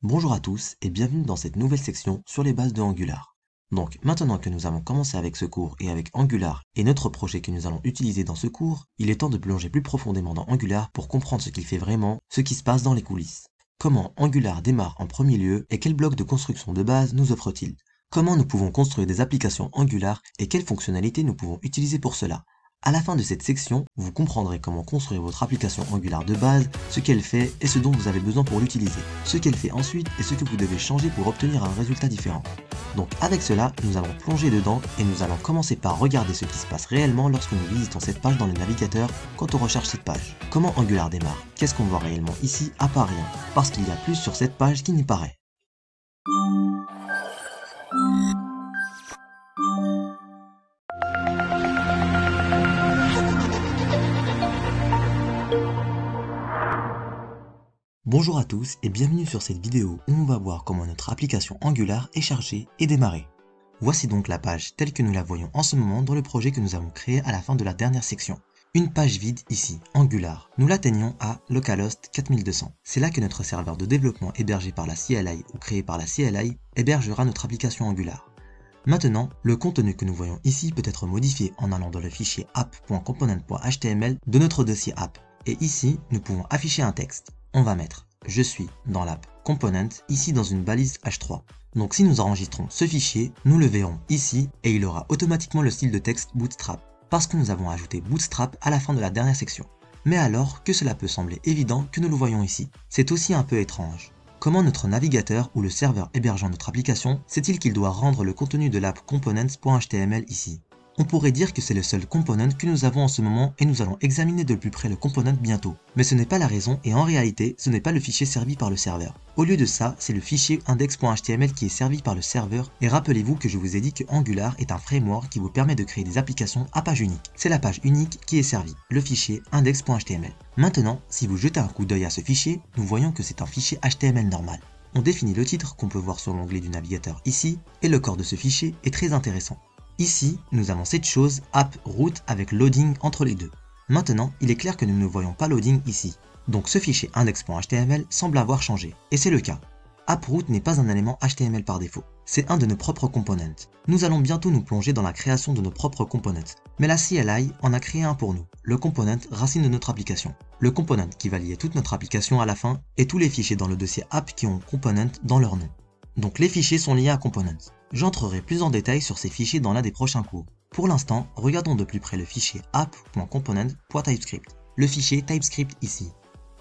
Bonjour à tous et bienvenue dans cette nouvelle section sur les bases de Angular. Donc maintenant que nous avons commencé avec ce cours et avec Angular et notre projet que nous allons utiliser dans ce cours, il est temps de plonger plus profondément dans Angular pour comprendre ce qu'il fait vraiment, ce qui se passe dans les coulisses. Comment Angular démarre en premier lieu et quel bloc de construction de base nous offre-t-il? Comment nous pouvons construire des applications Angular et quelles fonctionnalités nous pouvons utiliser pour cela? À la fin de cette section, vous comprendrez comment construire votre application Angular de base, ce qu'elle fait et ce dont vous avez besoin pour l'utiliser, ce qu'elle fait ensuite et ce que vous devez changer pour obtenir un résultat différent. Donc avec cela, nous allons plonger dedans et nous allons commencer par regarder ce qui se passe réellement lorsque nous visitons cette page dans le navigateur quand on recherche cette page. Comment Angular démarre? Qu'est-ce qu'on voit réellement ici à part rien? Parce qu'il y a plus sur cette page qu'il n'y paraît. Bonjour à tous et bienvenue sur cette vidéo où on va voir comment notre application Angular est chargée et démarrée. Voici donc la page telle que nous la voyons en ce moment dans le projet que nous avons créé à la fin de la dernière section. Une page vide ici, Angular. Nous l'atteignons à localhost 4200. C'est là que notre serveur de développement hébergé par la CLI ou créé par la CLI hébergera notre application Angular. Maintenant, le contenu que nous voyons ici peut être modifié en allant dans le fichier app.component.html de notre dossier app. Et ici, nous pouvons afficher un texte. On va mettre « Je suis » dans l'app component, ici dans une balise h3. Donc si nous enregistrons ce fichier, nous le verrons ici et il aura automatiquement le style de texte Bootstrap, parce que nous avons ajouté Bootstrap à la fin de la dernière section. Mais alors que cela peut sembler évident que nous le voyons ici, c'est aussi un peu étrange. Comment notre navigateur ou le serveur hébergeant notre application sait-il qu'il doit rendre le contenu de l'app components.html ici? On pourrait dire que c'est le seul component que nous avons en ce moment et nous allons examiner de plus près le component bientôt. Mais ce n'est pas la raison et en réalité, ce n'est pas le fichier servi par le serveur. Au lieu de ça, c'est le fichier index.html qui est servi par le serveur et rappelez-vous que je vous ai dit que Angular est un framework qui vous permet de créer des applications à page unique. C'est la page unique qui est servie, le fichier index.html. Maintenant, si vous jetez un coup d'œil à ce fichier, nous voyons que c'est un fichier HTML normal. On définit le titre qu'on peut voir sur l'onglet du navigateur ici et le corps de ce fichier est très intéressant. Ici, nous avons cette chose app root avec loading entre les deux. Maintenant, il est clair que nous ne voyons pas loading ici. Donc ce fichier index.html semble avoir changé. Et c'est le cas. AppRoot n'est pas un élément HTML par défaut. C'est un de nos propres components. Nous allons bientôt nous plonger dans la création de nos propres components. Mais la CLI en a créé un pour nous. Le component racine de notre application. Le component qui va lier toute notre application à la fin et tous les fichiers dans le dossier app qui ont component dans leur nom. Donc les fichiers sont liés à components. J'entrerai plus en détail sur ces fichiers dans l'un des prochains cours. Pour l'instant, regardons de plus près le fichier app.component.typescript, le fichier TypeScript ici.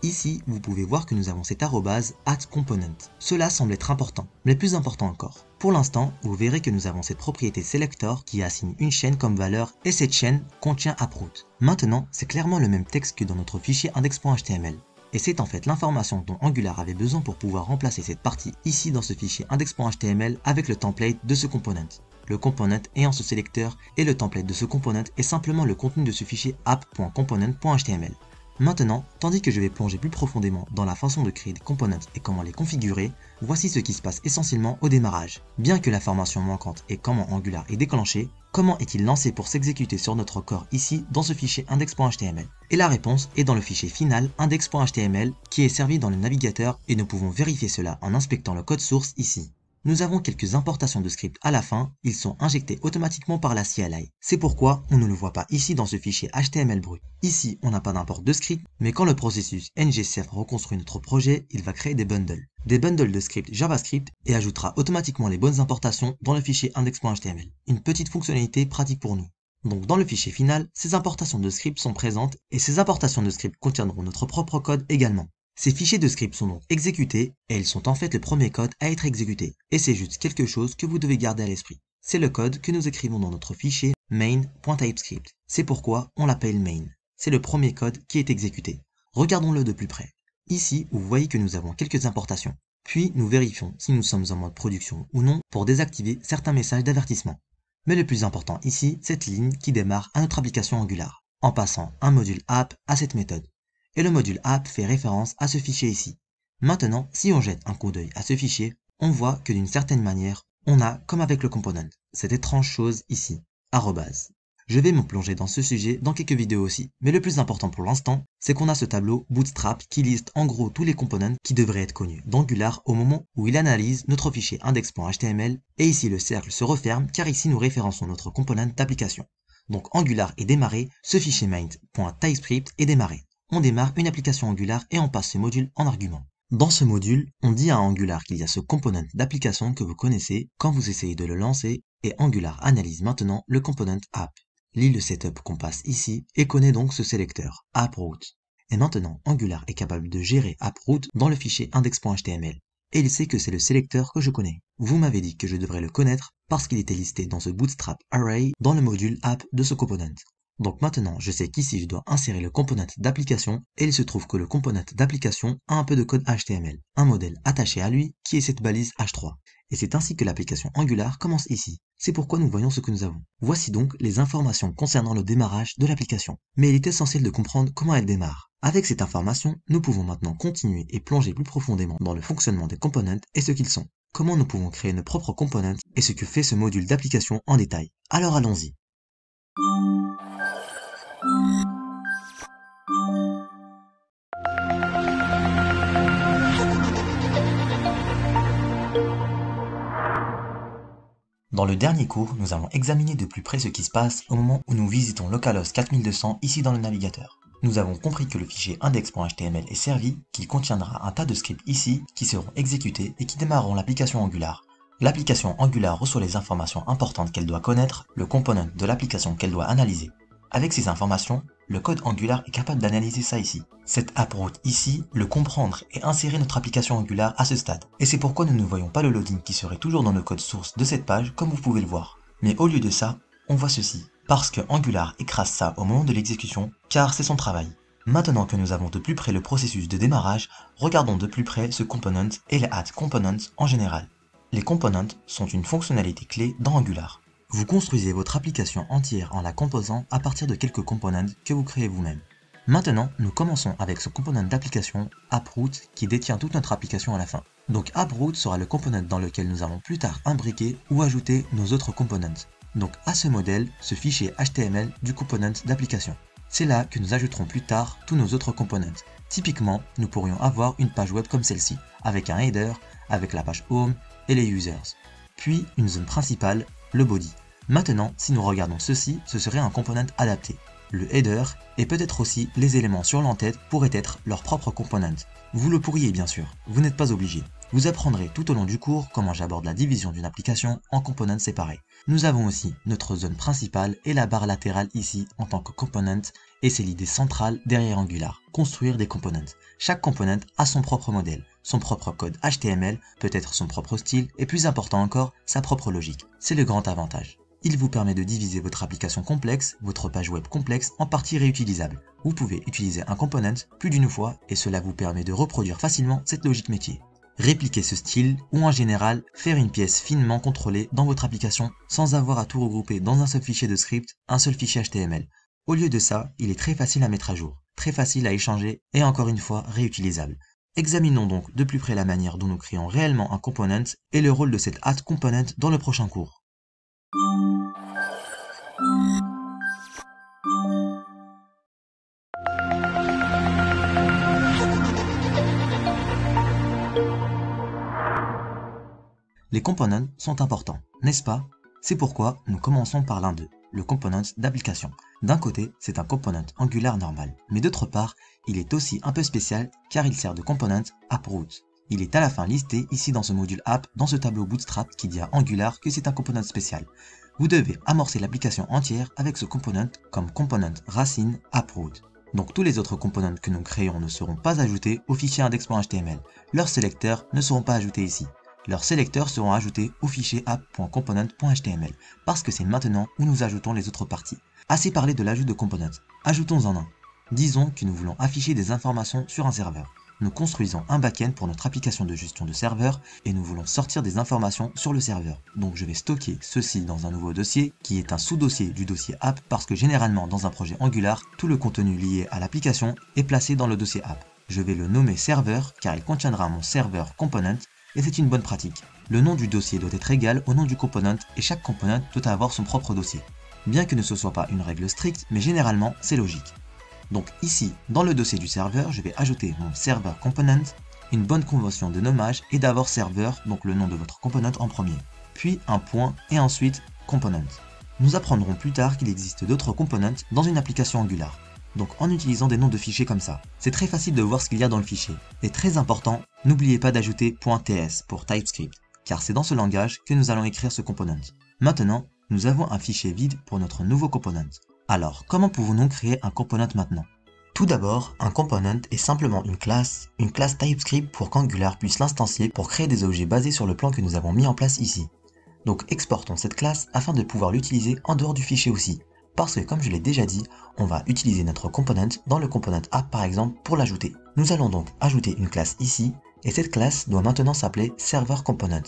Ici, vous pouvez voir que nous avons cet arrobase @component. Cela semble être important, mais plus important encore. Pour l'instant, vous verrez que nous avons cette propriété selector qui assigne une chaîne comme valeur et cette chaîne contient AppRoot. Maintenant, c'est clairement le même texte que dans notre fichier index.html. Et c'est en fait l'information dont Angular avait besoin pour pouvoir remplacer cette partie ici dans ce fichier index.html avec le template de ce component. Le component ayant ce sélecteur et le template de ce component est simplement le contenu de ce fichier app.component.html. Maintenant, tandis que je vais plonger plus profondément dans la façon de créer des components et comment les configurer, voici ce qui se passe essentiellement au démarrage. Bien que l'information manquante est comment Angular est déclenché, comment est-il lancé pour s'exécuter sur notre corps ici dans ce fichier index.html? Et la réponse est dans le fichier final index.html qui est servi dans le navigateur et nous pouvons vérifier cela en inspectant le code source ici. Nous avons quelques importations de scripts à la fin, ils sont injectés automatiquement par la CLI. C'est pourquoi on ne le voit pas ici dans ce fichier HTML brut. Ici, on n'a pas d'import de script, mais quand le processus ngCef reconstruit notre projet, il va créer des bundles. Des bundles de scripts JavaScript et ajoutera automatiquement les bonnes importations dans le fichier index.html. Une petite fonctionnalité pratique pour nous. Donc dans le fichier final, ces importations de scripts sont présentes et ces importations de scripts contiendront notre propre code également. Ces fichiers de script sont donc exécutés et ils sont en fait le premier code à être exécuté. Et c'est juste quelque chose que vous devez garder à l'esprit. C'est le code que nous écrivons dans notre fichier main.typescript. C'est pourquoi on l'appelle main. C'est le premier code qui est exécuté. Regardons-le de plus près. Ici, vous voyez que nous avons quelques importations. Puis nous vérifions si nous sommes en mode production ou non pour désactiver certains messages d'avertissement. Mais le plus important ici, cette ligne qui démarre à notre application Angular, en passant un module app à cette méthode. Et le module app fait référence à ce fichier ici. Maintenant, si on jette un coup d'œil à ce fichier, on voit que d'une certaine manière, on a, comme avec le component, cette étrange chose ici, arrobase. Je vais me plonger dans ce sujet dans quelques vidéos aussi, mais le plus important pour l'instant, c'est qu'on a ce tableau Bootstrap qui liste en gros tous les components qui devraient être connus d'Angular au moment où il analyse notre fichier index.html, et ici le cercle se referme car ici nous référençons notre component d'application. Donc Angular est démarré, ce fichier main.typescript est démarré. On démarre une application Angular et on passe ce module en argument. Dans ce module, on dit à Angular qu'il y a ce component d'application que vous connaissez quand vous essayez de le lancer, et Angular analyse maintenant le component app, lit le setup qu'on passe ici et connaît donc ce sélecteur, AppRoot. Et maintenant, Angular est capable de gérer AppRoot dans le fichier index.html. Et il sait que c'est le sélecteur que je connais. Vous m'avez dit que je devrais le connaître parce qu'il était listé dans ce Bootstrap Array dans le module app de ce component. Donc maintenant, je sais qu'ici je dois insérer le component d'application, et il se trouve que le component d'application a un peu de code HTML, un modèle attaché à lui qui est cette balise H3. Et c'est ainsi que l'application Angular commence ici. C'est pourquoi nous voyons ce que nous avons. Voici donc les informations concernant le démarrage de l'application. Mais il est essentiel de comprendre comment elle démarre. Avec cette information, nous pouvons maintenant continuer et plonger plus profondément dans le fonctionnement des components et ce qu'ils sont. Comment nous pouvons créer nos propres components et ce que fait ce module d'application en détail. Alors allons-y. Dans le dernier cours, nous avons examiné de plus près ce qui se passe au moment où nous visitons localhost 4200 ici dans le navigateur. Nous avons compris que le fichier index.html est servi, qu'il contiendra un tas de scripts ici qui seront exécutés et qui démarreront l'application Angular. L'application Angular reçoit les informations importantes qu'elle doit connaître, le component de l'application qu'elle doit analyser. Avec ces informations, le code Angular est capable d'analyser ça ici. Cette AppRoot ici, le comprendre et insérer notre application Angular à ce stade. Et c'est pourquoi nous ne voyons pas le loading qui serait toujours dans le code source de cette page comme vous pouvez le voir. Mais au lieu de ça, on voit ceci. Parce que Angular écrase ça au moment de l'exécution, car c'est son travail. Maintenant que nous avons de plus près le processus de démarrage, regardons de plus près ce component et les add components en général. Les components sont une fonctionnalité clé dans Angular. Vous construisez votre application entière en la composant à partir de quelques components que vous créez vous-même. Maintenant, nous commençons avec ce component d'application AppRoot qui détient toute notre application à la fin. Donc AppRoot sera le component dans lequel nous allons plus tard imbriquer ou ajouter nos autres components. Donc à ce modèle, ce fichier HTML du component d'application. C'est là que nous ajouterons plus tard tous nos autres components. Typiquement, nous pourrions avoir une page web comme celle-ci, avec un header, avec la page home et les users. Puis une zone principale, le body. Maintenant, si nous regardons ceci, ce serait un component adapté. Le header et peut-être aussi les éléments sur l'entête pourraient être leur propre component. Vous le pourriez bien sûr, vous n'êtes pas obligé. Vous apprendrez tout au long du cours comment j'aborde la division d'une application en components séparés. Nous avons aussi notre zone principale et la barre latérale ici en tant que component, et c'est l'idée centrale derrière Angular, construire des components. Chaque component a son propre modèle, son propre code HTML, peut-être son propre style, et plus important encore, sa propre logique. C'est le grand avantage. Il vous permet de diviser votre application complexe, votre page web complexe, en parties réutilisables. Vous pouvez utiliser un component plus d'une fois et cela vous permet de reproduire facilement cette logique métier. Répliquer ce style ou en général faire une pièce finement contrôlée dans votre application sans avoir à tout regrouper dans un seul fichier de script, un seul fichier HTML. Au lieu de ça, il est très facile à mettre à jour, très facile à échanger et encore une fois réutilisable. Examinons donc de plus près la manière dont nous créons réellement un component et le rôle de cet add component dans le prochain cours. Les components sont importants, n'est-ce pas? C'est pourquoi nous commençons par l'un d'eux, le component d'application. D'un côté, c'est un component Angular normal, mais d'autre part, il est aussi un peu spécial car il sert de component AppRoot. Il est à la fin listé ici dans ce module app, dans ce tableau Bootstrap qui dit à Angular que c'est un component spécial. Vous devez amorcer l'application entière avec ce component comme component racine AppRoot. Donc tous les autres components que nous créons ne seront pas ajoutés au fichier index.html. Leurs sélecteurs ne seront pas ajoutés ici. Leurs sélecteurs seront ajoutés au fichier app.component.html parce que c'est maintenant où nous ajoutons les autres parties. Assez parlé de l'ajout de components. Ajoutons-en un. Disons que nous voulons afficher des informations sur un serveur. Nous construisons un backend pour notre application de gestion de serveur et nous voulons sortir des informations sur le serveur. Donc je vais stocker ceci dans un nouveau dossier qui est un sous-dossier du dossier app parce que généralement dans un projet Angular, tout le contenu lié à l'application est placé dans le dossier app. Je vais le nommer serveur car il contiendra mon serveur component et c'est une bonne pratique. Le nom du dossier doit être égal au nom du component et chaque component doit avoir son propre dossier. bien que ce ne soit pas une règle stricte, mais généralement c'est logique. Donc ici, dans le dossier du serveur, je vais ajouter mon server component, une bonne convention de nommage et d'abord serveur, donc le nom de votre component en premier, puis un point et ensuite component. Nous apprendrons plus tard qu'il existe d'autres components dans une application Angular, donc en utilisant des noms de fichiers comme ça. C'est très facile de voir ce qu'il y a dans le fichier. Et très important, n'oubliez pas d'ajouter .ts pour TypeScript, car c'est dans ce langage que nous allons écrire ce component. Maintenant, nous avons un fichier vide pour notre nouveau component. Alors, comment pouvons-nous créer un component maintenant? Tout d'abord, un component est simplement une classe TypeScript pour qu'Angular puisse l'instancier pour créer des objets basés sur le plan que nous avons mis en place ici. Donc exportons cette classe afin de pouvoir l'utiliser en dehors du fichier aussi. Parce que comme je l'ai déjà dit, on va utiliser notre component dans le component app par exemple pour l'ajouter. Nous allons donc ajouter une classe ici et cette classe doit maintenant s'appeler server component.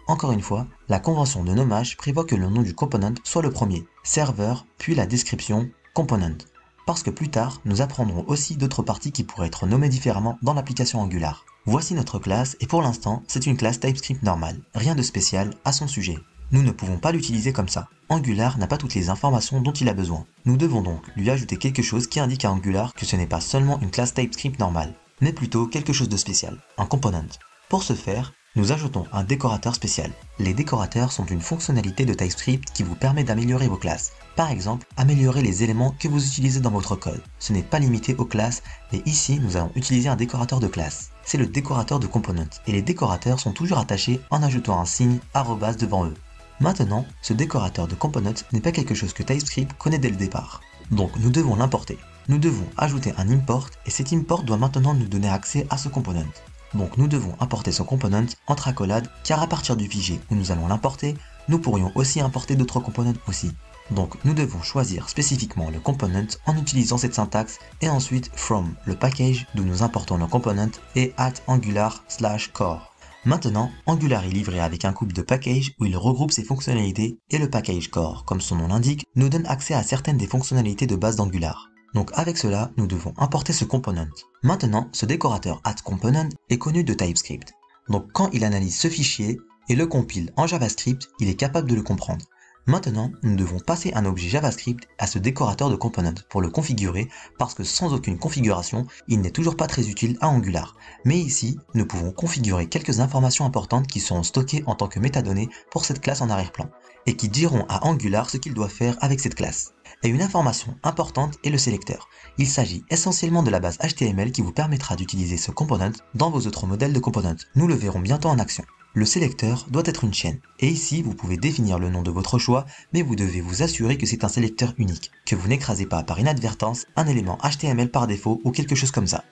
Encore une fois, la convention de nommage prévoit que le nom du component soit le premier, serveur, puis la description component. Parce que plus tard, nous apprendrons aussi d'autres parties qui pourraient être nommées différemment dans l'application Angular. Voici notre classe et pour l'instant, c'est une classe TypeScript normale, rien de spécial à son sujet. Nous ne pouvons pas l'utiliser comme ça. Angular n'a pas toutes les informations dont il a besoin. Nous devons donc lui ajouter quelque chose qui indique à Angular que ce n'est pas seulement une classe TypeScript normale, mais plutôt quelque chose de spécial, un component. Pour ce faire, nous ajoutons un décorateur spécial. Les décorateurs sont une fonctionnalité de TypeScript qui vous permet d'améliorer vos classes. Par exemple, améliorer les éléments que vous utilisez dans votre code. Ce n'est pas limité aux classes, mais ici nous allons utiliser un décorateur de classe. C'est le décorateur de component, et les décorateurs sont toujours attachés en ajoutant un signe arrobas devant eux. Maintenant, ce décorateur de component n'est pas quelque chose que TypeScript connaît dès le départ. Donc nous devons l'importer. Nous devons ajouter un import, et cet import doit maintenant nous donner accès à ce component. Donc nous devons importer ce component entre accolades, car à partir du fichier où nous allons l'importer, nous pourrions aussi importer d'autres components aussi. Donc nous devons choisir spécifiquement le component en utilisant cette syntaxe et ensuite from, le package d'où nous importons le component et @angular/core. Maintenant, Angular est livré avec un couple de packages où il regroupe ses fonctionnalités et le package core, comme son nom l'indique, nous donne accès à certaines des fonctionnalités de base d'Angular. Donc avec cela, nous devons importer ce component. Maintenant, ce décorateur @component est connu de TypeScript. Donc quand il analyse ce fichier et le compile en JavaScript, il est capable de le comprendre. Maintenant, nous devons passer un objet JavaScript à ce décorateur de component pour le configurer parce que sans aucune configuration, il n'est toujours pas très utile à Angular. Mais ici, nous pouvons configurer quelques informations importantes qui seront stockées en tant que métadonnées pour cette classe en arrière-plan et qui diront à Angular ce qu'il doit faire avec cette classe. Et une information importante est le sélecteur. Il s'agit essentiellement de la base HTML qui vous permettra d'utiliser ce component dans vos autres modèles de components. Nous le verrons bientôt en action. Le sélecteur doit être une chaîne, et ici vous pouvez définir le nom de votre choix, mais vous devez vous assurer que c'est un sélecteur unique, que vous n'écrasez pas par inadvertance un élément HTML par défaut ou quelque chose comme ça.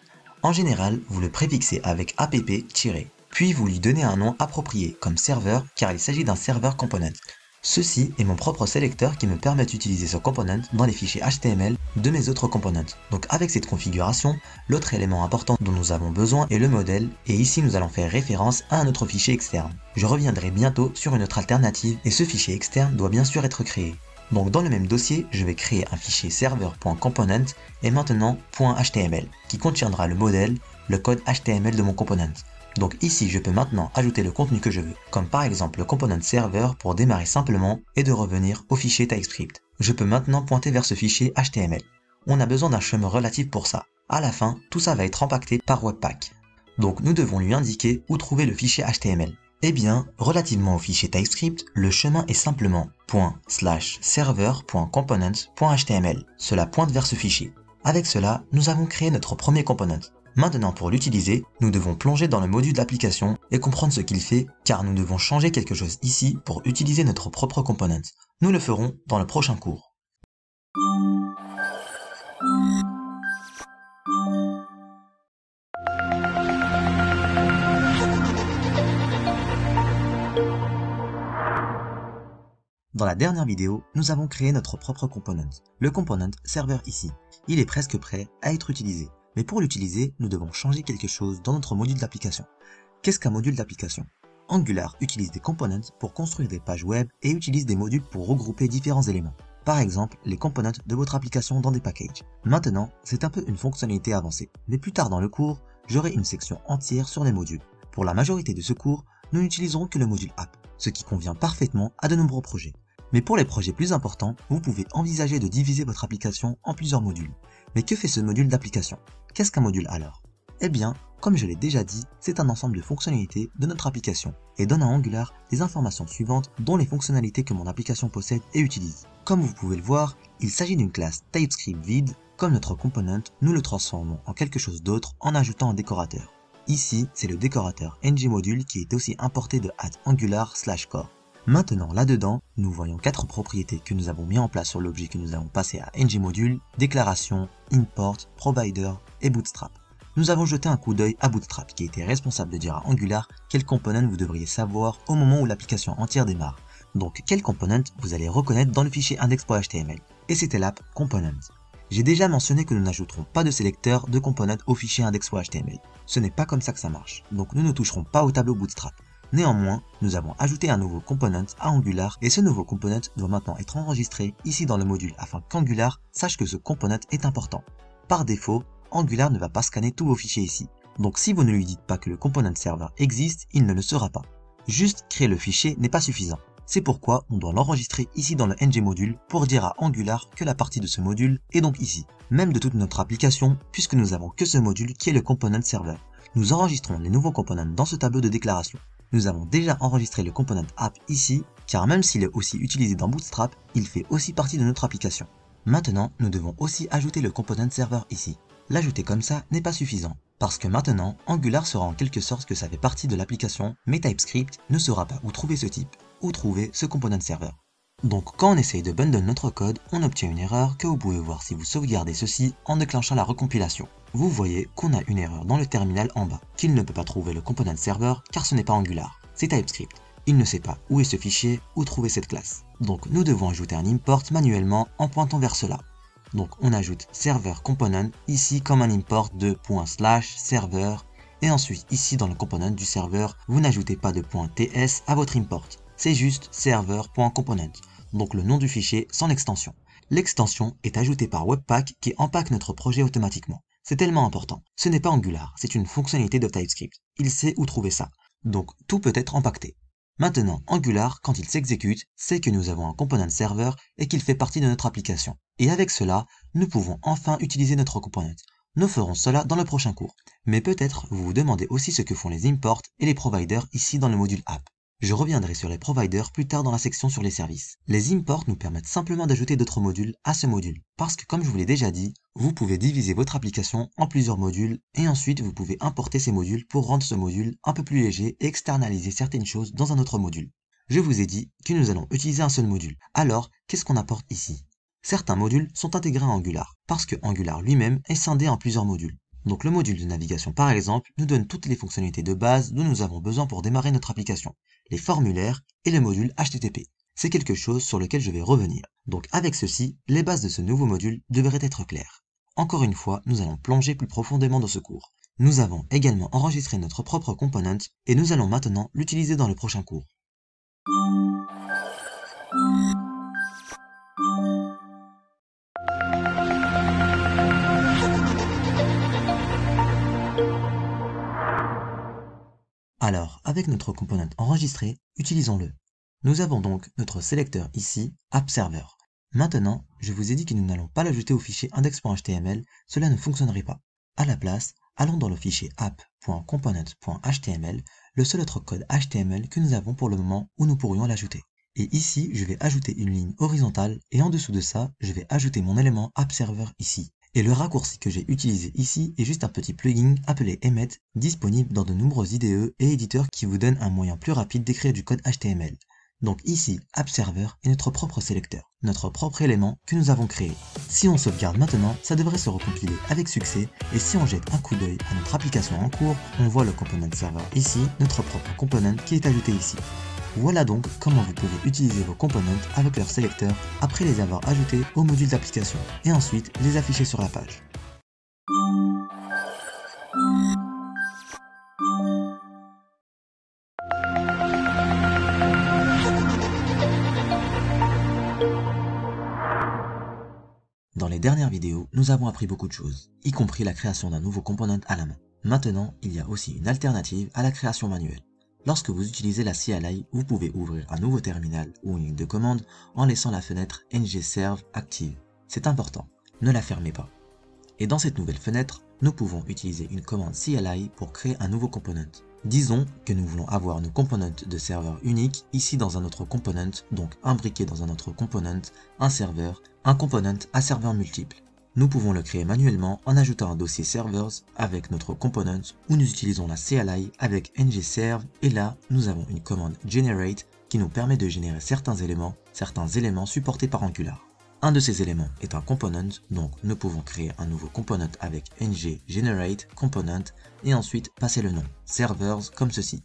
En général, vous le préfixez avec app-, puis vous lui donnez un nom approprié, comme serveur, car il s'agit d'un serveur component. Ceci est mon propre sélecteur qui me permet d'utiliser ce component dans les fichiers HTML de mes autres components. Donc avec cette configuration, l'autre élément important dont nous avons besoin est le modèle, et ici nous allons faire référence à un autre fichier externe. Je reviendrai bientôt sur une autre alternative, et ce fichier externe doit bien sûr être créé. Donc dans le même dossier, je vais créer un fichier server.component et maintenant .html, qui contiendra le modèle, le code HTML de mon component. Donc ici, je peux maintenant ajouter le contenu que je veux, comme par exemple le component server pour démarrer simplement et de revenir au fichier TypeScript. Je peux maintenant pointer vers ce fichier HTML. On a besoin d'un chemin relatif pour ça. À la fin, tout ça va être empaqueté par Webpack. Donc nous devons lui indiquer où trouver le fichier HTML. Eh bien, relativement au fichier TypeScript, le chemin est simplement ./server.component.html. Cela pointe vers ce fichier. Avec cela, nous avons créé notre premier component. Maintenant, pour l'utiliser, nous devons plonger dans le module d'application et comprendre ce qu'il fait, car nous devons changer quelque chose ici pour utiliser notre propre component. Nous le ferons dans le prochain cours. Dans la dernière vidéo, nous avons créé notre propre component, le component serveur ici. Il est presque prêt à être utilisé. Mais pour l'utiliser, nous devons changer quelque chose dans notre module d'application. Qu'est-ce qu'un module d'application? Angular utilise des components pour construire des pages web et utilise des modules pour regrouper différents éléments. Par exemple, les components de votre application dans des packages. Maintenant, c'est un peu une fonctionnalité avancée, mais plus tard dans le cours, j'aurai une section entière sur les modules. Pour la majorité de ce cours, nous n'utiliserons que le module app, ce qui convient parfaitement à de nombreux projets. Mais pour les projets plus importants, vous pouvez envisager de diviser votre application en plusieurs modules. Mais que fait ce module d'application? Qu'est-ce qu'un module alors? Eh bien, comme je l'ai déjà dit, c'est un ensemble de fonctionnalités de notre application et donne à Angular les informations suivantes dont les fonctionnalités que mon application possède et utilise. Comme vous pouvez le voir, il s'agit d'une classe TypeScript vide. Comme notre component, nous le transformons en quelque chose d'autre en ajoutant un décorateur. Ici, c'est le décorateur ngModule qui est aussi importé de @angular/core. Maintenant, là-dedans, nous voyons 4 propriétés que nous avons mis en place sur l'objet que nous avons passé à ngModule, déclaration, import, provider et bootstrap. Nous avons jeté un coup d'œil à Bootstrap qui était responsable de dire à Angular quel component vous devriez savoir au moment où l'application entière démarre. Donc quel component vous allez reconnaître dans le fichier index.html. Et c'était l'app component. J'ai déjà mentionné que nous n'ajouterons pas de sélecteur de component au fichier index.html. Ce n'est pas comme ça que ça marche, donc nous ne toucherons pas au tableau Bootstrap. Néanmoins, nous avons ajouté un nouveau component à Angular et ce nouveau component doit maintenant être enregistré ici dans le module afin qu'Angular sache que ce component est important. Par défaut, Angular ne va pas scanner tous vos fichiers ici. Donc si vous ne lui dites pas que le component server existe, il ne le sera pas. Juste créer le fichier n'est pas suffisant. C'est pourquoi on doit l'enregistrer ici dans le ngModule pour dire à Angular que la partie de ce module est donc ici. Même de toute notre application, puisque nous n'avons que ce module qui est le component server. Nous enregistrons les nouveaux components dans ce tableau de déclaration. Nous avons déjà enregistré le component app ici, car même s'il est aussi utilisé dans Bootstrap, il fait aussi partie de notre application. Maintenant, nous devons aussi ajouter le component server ici. L'ajouter comme ça n'est pas suffisant, parce que maintenant, Angular saura en quelque sorte que ça fait partie de l'application, mais TypeScript ne saura pas où trouver ce type, où trouver ce component server. Donc quand on essaye de bundle notre code, on obtient une erreur que vous pouvez voir si vous sauvegardez ceci en déclenchant la recompilation. Vous voyez qu'on a une erreur dans le terminal en bas, qu'il ne peut pas trouver le component server car ce n'est pas Angular, c'est TypeScript. Il ne sait pas où est ce fichier, où trouver cette classe. Donc nous devons ajouter un import manuellement en pointant vers cela. Donc on ajoute server component ici comme un import de ./server et ensuite ici dans le component du serveur, vous n'ajoutez pas de .ts à votre import. C'est juste server.component, donc le nom du fichier sans l'extension. L'extension est ajoutée par Webpack qui empaque notre projet automatiquement. C'est tellement important. Ce n'est pas Angular, c'est une fonctionnalité de TypeScript. Il sait où trouver ça. Donc tout peut être empaqueté. Maintenant, Angular, quand il s'exécute, sait que nous avons un component server et qu'il fait partie de notre application. Et avec cela, nous pouvons enfin utiliser notre component. Nous ferons cela dans le prochain cours. Mais peut-être vous vous demandez aussi ce que font les imports et les providers ici dans le module app. Je reviendrai sur les providers plus tard dans la section sur les services. Les imports nous permettent simplement d'ajouter d'autres modules à ce module. Parce que comme je vous l'ai déjà dit, vous pouvez diviser votre application en plusieurs modules et ensuite vous pouvez importer ces modules pour rendre ce module un peu plus léger et externaliser certaines choses dans un autre module. Je vous ai dit que nous allons utiliser un seul module. Alors, qu'est-ce qu'on apporte ici? Certains modules sont intégrés à Angular, parce que Angular lui-même est scindé en plusieurs modules. Donc le module de navigation par exemple nous donne toutes les fonctionnalités de base dont nous avons besoin pour démarrer notre application, les formulaires et le module HTTP. C'est quelque chose sur lequel je vais revenir. Donc avec ceci, les bases de ce nouveau module devraient être claires. Encore une fois, nous allons plonger plus profondément dans ce cours. Nous avons également enregistré notre propre component et nous allons maintenant l'utiliser dans le prochain cours. Alors, avec notre component enregistré, utilisons-le. Nous avons donc notre sélecteur ici, AppServer. Maintenant, je vous ai dit que nous n'allons pas l'ajouter au fichier index.html, cela ne fonctionnerait pas. À la place, allons dans le fichier app.component.html, le seul autre code HTML que nous avons pour le moment où nous pourrions l'ajouter. Et ici, je vais ajouter une ligne horizontale et en dessous de ça, je vais ajouter mon élément AppServer ici. Et le raccourci que j'ai utilisé ici est juste un petit plugin appelé Emmet, disponible dans de nombreux IDE et éditeurs qui vous donnent un moyen plus rapide d'écrire du code HTML. Donc ici, AppServer est notre propre sélecteur, notre propre élément que nous avons créé. Si on sauvegarde maintenant, ça devrait se recompiler avec succès, et si on jette un coup d'œil à notre application en cours, on voit le component server ici, notre propre component qui est ajouté ici. Voilà donc comment vous pouvez utiliser vos components avec leur sélecteur après les avoir ajoutés au module d'application et ensuite les afficher sur la page. Dans les dernières vidéos, nous avons appris beaucoup de choses, y compris la création d'un nouveau component à la main. Maintenant, il y a aussi une alternative à la création manuelle. Lorsque vous utilisez la CLI, vous pouvez ouvrir un nouveau terminal ou une ligne de commande en laissant la fenêtre ngserve active. C'est important, ne la fermez pas. Et dans cette nouvelle fenêtre, nous pouvons utiliser une commande CLI pour créer un nouveau component. Disons que nous voulons avoir nos components de serveur unique ici dans un autre component, donc imbriqué dans un autre component, un serveur, un component à serveur multiple. Nous pouvons le créer manuellement en ajoutant un dossier servers avec notre component où nous utilisons la CLI avec ngserve et là nous avons une commande generate qui nous permet de générer certains éléments supportés par Angular. Un de ces éléments est un component, donc nous pouvons créer un nouveau component avec ngGenerate component et ensuite passer le nom servers comme ceci.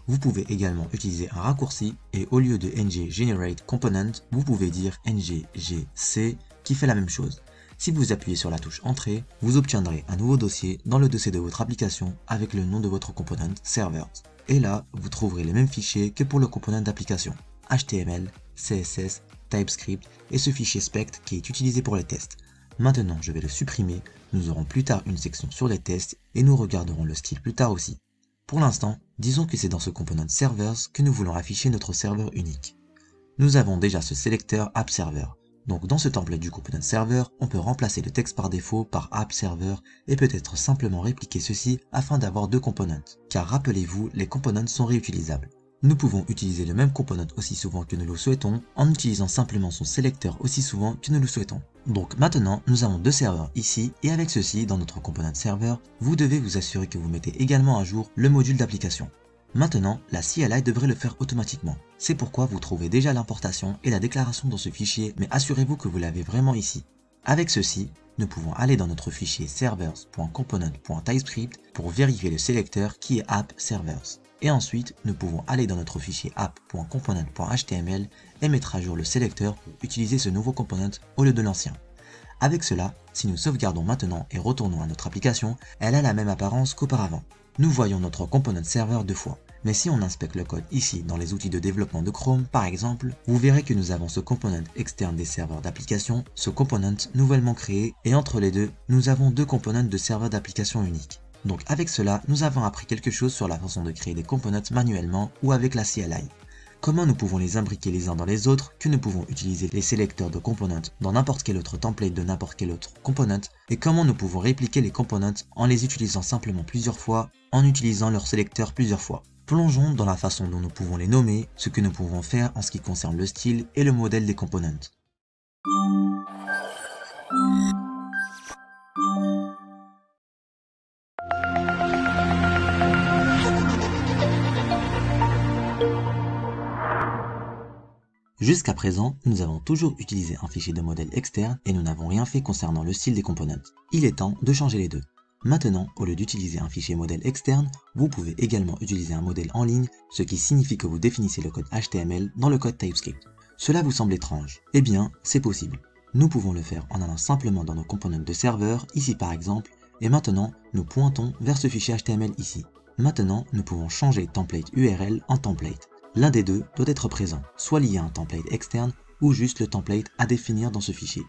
Vous pouvez également utiliser un raccourci et au lieu de ngGenerate component, vous pouvez dire ngGC qui fait la même chose. Si vous appuyez sur la touche Entrée, vous obtiendrez un nouveau dossier dans le dossier de votre application avec le nom de votre component servers. Et là, vous trouverez les mêmes fichiers que pour le component d'application, HTML, CSS, TypeScript et ce fichier spect qui est utilisé pour les tests. Maintenant, je vais le supprimer, nous aurons plus tard une section sur les tests et nous regarderons le style plus tard aussi. Pour l'instant, disons que c'est dans ce component servers que nous voulons afficher notre serveur unique. Nous avons déjà ce sélecteur AppServer. Donc dans ce template du component server, on peut remplacer le texte par défaut par AppServer et peut-être simplement répliquer ceci afin d'avoir deux components. Car rappelez-vous, les components sont réutilisables. Nous pouvons utiliser le même component aussi souvent que nous le souhaitons en utilisant simplement son sélecteur aussi souvent que nous le souhaitons. Donc maintenant, nous avons deux serveurs ici et avec ceci, dans notre component serveur, vous devez vous assurer que vous mettez également à jour le module d'application. Maintenant, la CLI devrait le faire automatiquement. C'est pourquoi vous trouvez déjà l'importation et la déclaration dans ce fichier, mais assurez-vous que vous l'avez vraiment ici. Avec ceci, nous pouvons aller dans notre fichier servers.component.typescript pour vérifier le sélecteur qui est AppServers. Et ensuite, nous pouvons aller dans notre fichier app.component.html et mettre à jour le sélecteur pour utiliser ce nouveau component au lieu de l'ancien. Avec cela, si nous sauvegardons maintenant et retournons à notre application, elle a la même apparence qu'auparavant. Nous voyons notre component serveur deux fois. Mais si on inspecte le code ici dans les outils de développement de Chrome par exemple, vous verrez que nous avons ce component externe des serveurs d'application, ce component nouvellement créé et entre les deux, nous avons deux components de serveurs d'application uniques. Donc avec cela, nous avons appris quelque chose sur la façon de créer des components manuellement ou avec la CLI. Comment nous pouvons les imbriquer les uns dans les autres, que nous pouvons utiliser les sélecteurs de components dans n'importe quel autre template de n'importe quel autre component, et comment nous pouvons répliquer les components en les utilisant simplement plusieurs fois, en utilisant leur sélecteur plusieurs fois. Plongeons dans la façon dont nous pouvons les nommer, ce que nous pouvons faire en ce qui concerne le style et le modèle des components. Jusqu'à présent, nous avons toujours utilisé un fichier de modèle externe et nous n'avons rien fait concernant le style des components. Il est temps de changer les deux. Maintenant, au lieu d'utiliser un fichier modèle externe, vous pouvez également utiliser un modèle en ligne, ce qui signifie que vous définissez le code HTML dans le code TypeScript. Cela vous semble étrange? Eh bien, c'est possible. Nous pouvons le faire en allant simplement dans nos components de serveur, ici par exemple, et maintenant, nous pointons vers ce fichier HTML ici. Maintenant, nous pouvons changer template URL en template. L'un des deux doit être présent, soit lié à un template externe ou juste le template à définir dans ce fichier.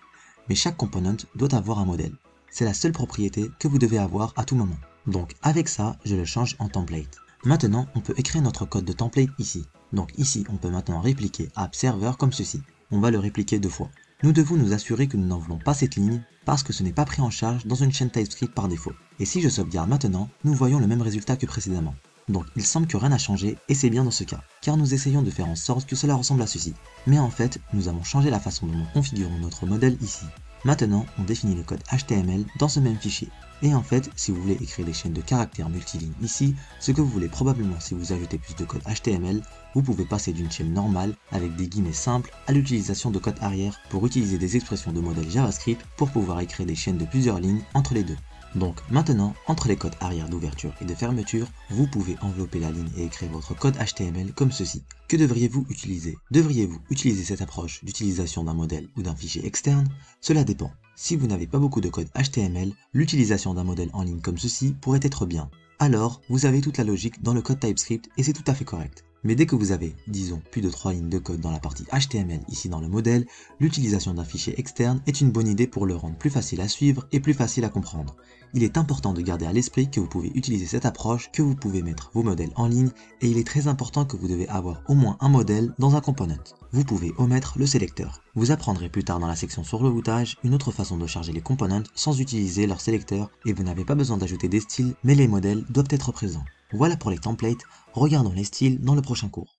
Mais chaque component doit avoir un modèle. C'est la seule propriété que vous devez avoir à tout moment. Donc avec ça, je le change en template. Maintenant, on peut écrire notre code de template ici. Donc ici, on peut maintenant répliquer AppServer comme ceci. On va le répliquer deux fois. Nous devons nous assurer que nous n'en voulons pas cette ligne parce que ce n'est pas pris en charge dans une chaîne TypeScript par défaut. Et si je sauvegarde maintenant, nous voyons le même résultat que précédemment. Donc il semble que rien n'a changé et c'est bien dans ce cas, car nous essayons de faire en sorte que cela ressemble à ceci. Mais en fait, nous avons changé la façon dont nous configurons notre modèle ici. Maintenant, on définit le code HTML dans ce même fichier. Et en fait, si vous voulez écrire des chaînes de caractères multilignes ici, ce que vous voulez probablement si vous ajoutez plus de code HTML, vous pouvez passer d'une chaîne normale avec des guillemets simples à l'utilisation de code arrière pour utiliser des expressions de modèle JavaScript pour pouvoir écrire des chaînes de plusieurs lignes entre les deux. Donc maintenant, entre les codes arrière d'ouverture et de fermeture, vous pouvez envelopper la ligne et écrire votre code HTML comme ceci. Que devriez-vous utiliser? Devriez-vous utiliser cette approche d'utilisation d'un modèle ou d'un fichier externe? Cela dépend. Si vous n'avez pas beaucoup de code HTML, l'utilisation d'un modèle en ligne comme ceci pourrait être bien. Alors, vous avez toute la logique dans le code TypeScript et c'est tout à fait correct. Mais dès que vous avez, disons, plus de 3 lignes de code dans la partie HTML ici dans le modèle, l'utilisation d'un fichier externe est une bonne idée pour le rendre plus facile à suivre et plus facile à comprendre. Il est important de garder à l'esprit que vous pouvez utiliser cette approche, que vous pouvez mettre vos modèles en ligne, et il est très important que vous devez avoir au moins un modèle dans un component. Vous pouvez omettre le sélecteur. Vous apprendrez plus tard dans la section sur le routage une autre façon de charger les components sans utiliser leur sélecteur, et vous n'avez pas besoin d'ajouter des styles, mais les modèles doivent être présents. Voilà pour les templates, regardons les styles dans le prochain cours.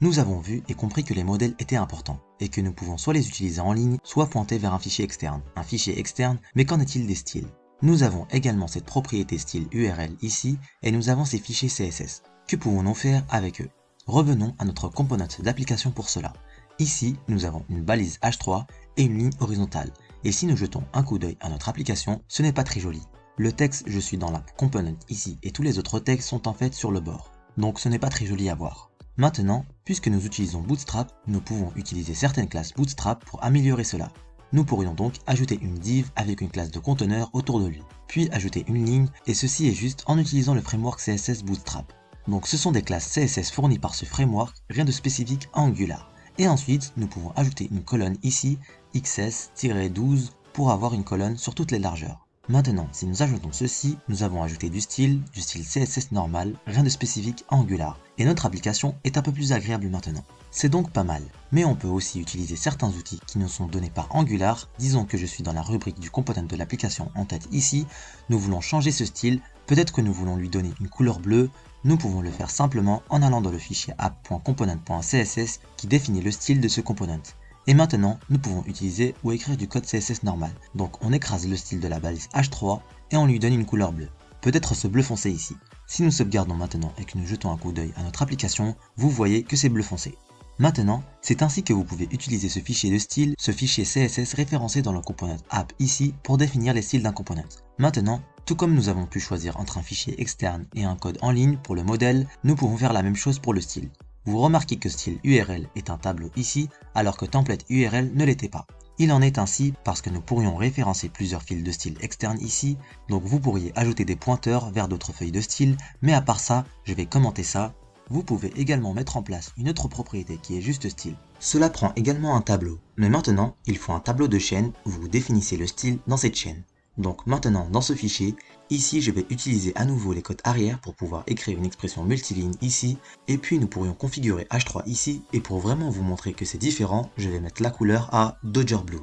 Nous avons vu et compris que les modèles étaient importants, et que nous pouvons soit les utiliser en ligne, soit pointer vers un fichier externe, mais qu'en est-il des styles? Nous avons également cette propriété style URL ici, et nous avons ces fichiers CSS. Que pouvons-nous faire avec eux? Revenons à notre component d'application pour cela. Ici, nous avons une balise H3 et une ligne horizontale, et si nous jetons un coup d'œil à notre application, ce n'est pas très joli. Le texte, je suis dans la component ici, et tous les autres textes sont en fait sur le bord, donc ce n'est pas très joli à voir. Maintenant, puisque nous utilisons Bootstrap, nous pouvons utiliser certaines classes Bootstrap pour améliorer cela. Nous pourrions donc ajouter une div avec une classe de conteneur autour de lui, puis ajouter une ligne, et ceci est juste en utilisant le framework CSS Bootstrap. Donc ce sont des classes CSS fournies par ce framework, rien de spécifique à Angular. Et ensuite, nous pouvons ajouter une colonne ici, XS-12, pour avoir une colonne sur toutes les largeurs. Maintenant, si nous ajoutons ceci, nous avons ajouté du style CSS normal, rien de spécifique à Angular, et notre application est un peu plus agréable maintenant. C'est donc pas mal, mais on peut aussi utiliser certains outils qui nous sont donnés par Angular. Disons que je suis dans la rubrique du component de l'application en tête ici, nous voulons changer ce style, peut-être que nous voulons lui donner une couleur bleue, nous pouvons le faire simplement en allant dans le fichier app.component.css qui définit le style de ce component. Et maintenant, nous pouvons utiliser ou écrire du code CSS normal. Donc on écrase le style de la balise H3 et on lui donne une couleur bleue. Peut-être ce bleu foncé ici. Si nous sauvegardons maintenant et que nous jetons un coup d'œil à notre application, vous voyez que c'est bleu foncé. Maintenant, c'est ainsi que vous pouvez utiliser ce fichier de style, ce fichier CSS référencé dans le component app ici pour définir les styles d'un component. Maintenant, tout comme nous avons pu choisir entre un fichier externe et un code en ligne pour le modèle, nous pouvons faire la même chose pour le style. Vous remarquez que style URL est un tableau ici, alors que template URL ne l'était pas. Il en est ainsi parce que nous pourrions référencer plusieurs fils de style externe ici, donc vous pourriez ajouter des pointeurs vers d'autres feuilles de style, mais à part ça, je vais commenter ça. Vous pouvez également mettre en place une autre propriété qui est juste style. Cela prend également un tableau, mais maintenant, il faut un tableau de chaîne où vous définissez le style dans cette chaîne. Donc maintenant, dans ce fichier, ici je vais utiliser à nouveau les codes arrière pour pouvoir écrire une expression multiligne ici, et puis nous pourrions configurer H3 ici, et pour vraiment vous montrer que c'est différent, je vais mettre la couleur à Dodger Blue.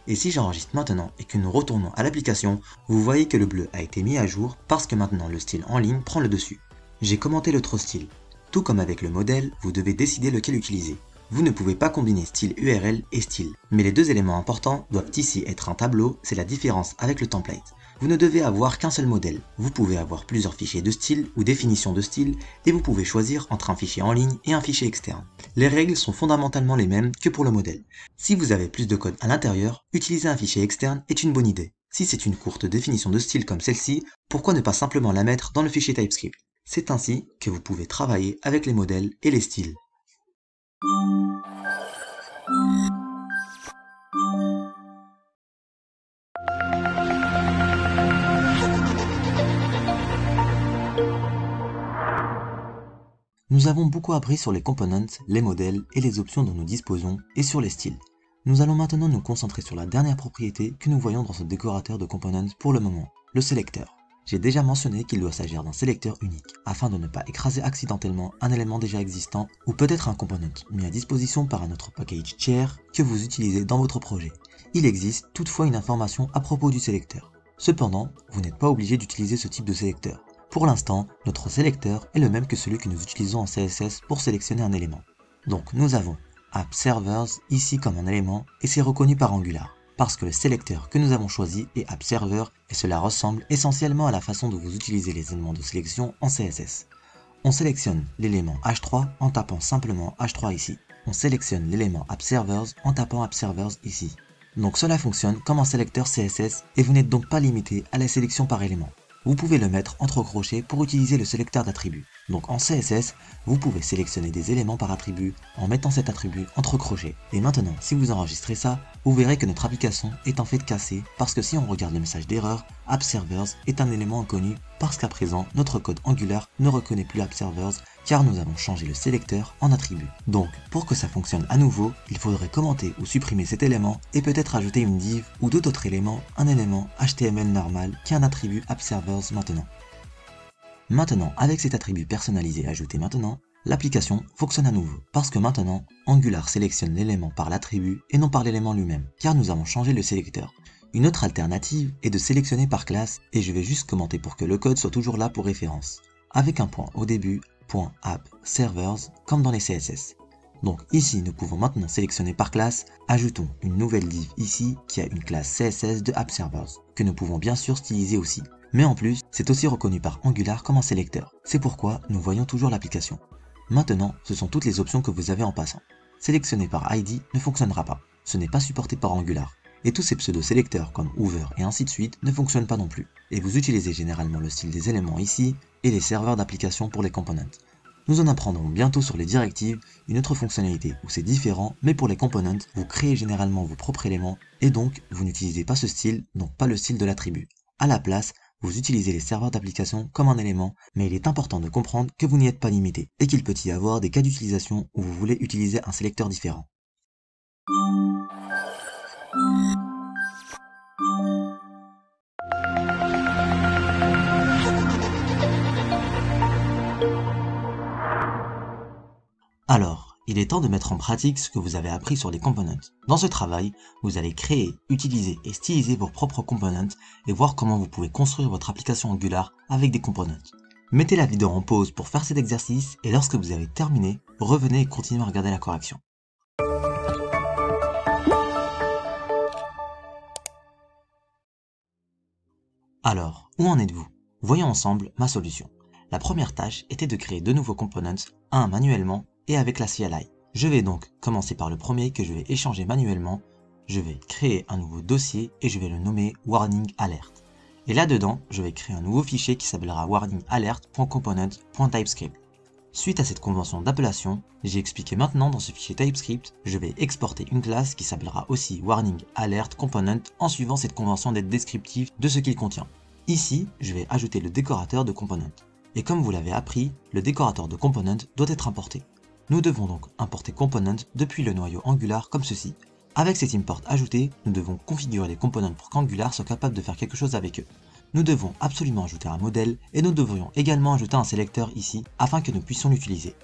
Et si j'enregistre maintenant et que nous retournons à l'application, vous voyez que le bleu a été mis à jour parce que maintenant le style en ligne prend le dessus. J'ai commenté l'autre style. Tout comme avec le modèle, vous devez décider lequel utiliser. Vous ne pouvez pas combiner style URL et style. Mais les deux éléments importants doivent ici être un tableau, c'est la différence avec le template. Vous ne devez avoir qu'un seul modèle. Vous pouvez avoir plusieurs fichiers de style ou définitions de style et vous pouvez choisir entre un fichier en ligne et un fichier externe. Les règles sont fondamentalement les mêmes que pour le modèle. Si vous avez plus de code à l'intérieur, utiliser un fichier externe est une bonne idée. Si c'est une courte définition de style comme celle-ci, pourquoi ne pas simplement la mettre dans le fichier TypeScript? C'est ainsi que vous pouvez travailler avec les modèles et les styles. Nous avons beaucoup appris sur les components, les modèles et les options dont nous disposons et sur les styles. Nous allons maintenant nous concentrer sur la dernière propriété que nous voyons dans ce décorateur de components pour le moment, le sélecteur. J'ai déjà mentionné qu'il doit s'agir d'un sélecteur unique, afin de ne pas écraser accidentellement un élément déjà existant ou peut-être un component mis à disposition par un autre package tiers que vous utilisez dans votre projet. Il existe toutefois une information à propos du sélecteur. Cependant, vous n'êtes pas obligé d'utiliser ce type de sélecteur. Pour l'instant, notre sélecteur est le même que celui que nous utilisons en CSS pour sélectionner un élément. Donc nous avons AppServers ici comme un élément et c'est reconnu par Angular. Parce que le sélecteur que nous avons choisi est AppServer et cela ressemble essentiellement à la façon dont vous utilisez les éléments de sélection en CSS. On sélectionne l'élément H3 en tapant simplement H3 ici. On sélectionne l'élément AppServers en tapant AppServers ici. Donc cela fonctionne comme un sélecteur CSS et vous n'êtes donc pas limité à la sélection par élément. Vous pouvez le mettre entre crochets pour utiliser le sélecteur d'attributs. Donc en CSS, vous pouvez sélectionner des éléments par attribut en mettant cet attribut entre crochets. Et maintenant, si vous enregistrez ça, vous verrez que notre application est en fait cassée parce que si on regarde le message d'erreur, AppServers est un élément inconnu parce qu'à présent, notre code Angular ne reconnaît plus AppServers car nous avons changé le sélecteur en attribut. Donc, pour que ça fonctionne à nouveau, il faudrait commenter ou supprimer cet élément et peut-être ajouter une div ou d'autres éléments, un élément HTML normal qui est un attribut AppServers maintenant. Maintenant, avec cet attribut personnalisé ajouté maintenant, l'application fonctionne à nouveau, parce que maintenant, Angular sélectionne l'élément par l'attribut et non par l'élément lui-même, car nous avons changé le sélecteur. Une autre alternative est de sélectionner par classe, et je vais juste commenter pour que le code soit toujours là pour référence, avec un point au début, point app servers, comme dans les CSS. Donc ici, nous pouvons maintenant sélectionner par classe, ajoutons une nouvelle div ici qui a une classe CSS de AppServers, que nous pouvons bien sûr styliser aussi. Mais en plus, c'est aussi reconnu par Angular comme un sélecteur. C'est pourquoi nous voyons toujours l'application. Maintenant, ce sont toutes les options que vous avez en passant. Sélectionner par ID ne fonctionnera pas. Ce n'est pas supporté par Angular. Et tous ces pseudo-sélecteurs comme Hoover et ainsi de suite ne fonctionnent pas non plus. Et vous utilisez généralement le style des éléments ici et les serveurs d'application pour les components. Nous en apprendrons bientôt sur les directives, une autre fonctionnalité où c'est différent, mais pour les components, vous créez généralement vos propres éléments et donc vous n'utilisez pas ce style, donc pas le style de l'attribut. À la place, vous utilisez les serveurs d'application comme un élément, mais il est important de comprendre que vous n'y êtes pas limité et qu'il peut y avoir des cas d'utilisation où vous voulez utiliser un sélecteur différent. Alors, il est temps de mettre en pratique ce que vous avez appris sur les components. Dans ce travail, vous allez créer, utiliser et styliser vos propres components et voir comment vous pouvez construire votre application Angular avec des components. Mettez la vidéo en pause pour faire cet exercice et lorsque vous avez terminé, revenez et continuez à regarder la correction. Alors, où en êtes-vous? Voyons ensemble ma solution. La première tâche était de créer deux nouveaux components, un manuellement et avec la CLI. Je vais donc commencer par le premier que je vais échanger manuellement. Je vais créer un nouveau dossier et je vais le nommer Warning Alert. Et là-dedans, je vais créer un nouveau fichier qui s'appellera warningalert.component.typescript. Suite à cette convention d'appellation, j'ai expliqué maintenant dans ce fichier TypeScript, je vais exporter une classe qui s'appellera aussi warningalertComponent en suivant cette convention d'être descriptive de ce qu'il contient. Ici, je vais ajouter le décorateur de component. Et comme vous l'avez appris, le décorateur de component doit être importé. Nous devons donc importer component depuis le noyau Angular comme ceci. Avec cet import ajouté, nous devons configurer les components pour qu'Angular soit capable de faire quelque chose avec eux. Nous devons absolument ajouter un modèle et nous devrions également ajouter un sélecteur ici afin que nous puissions l'utiliser.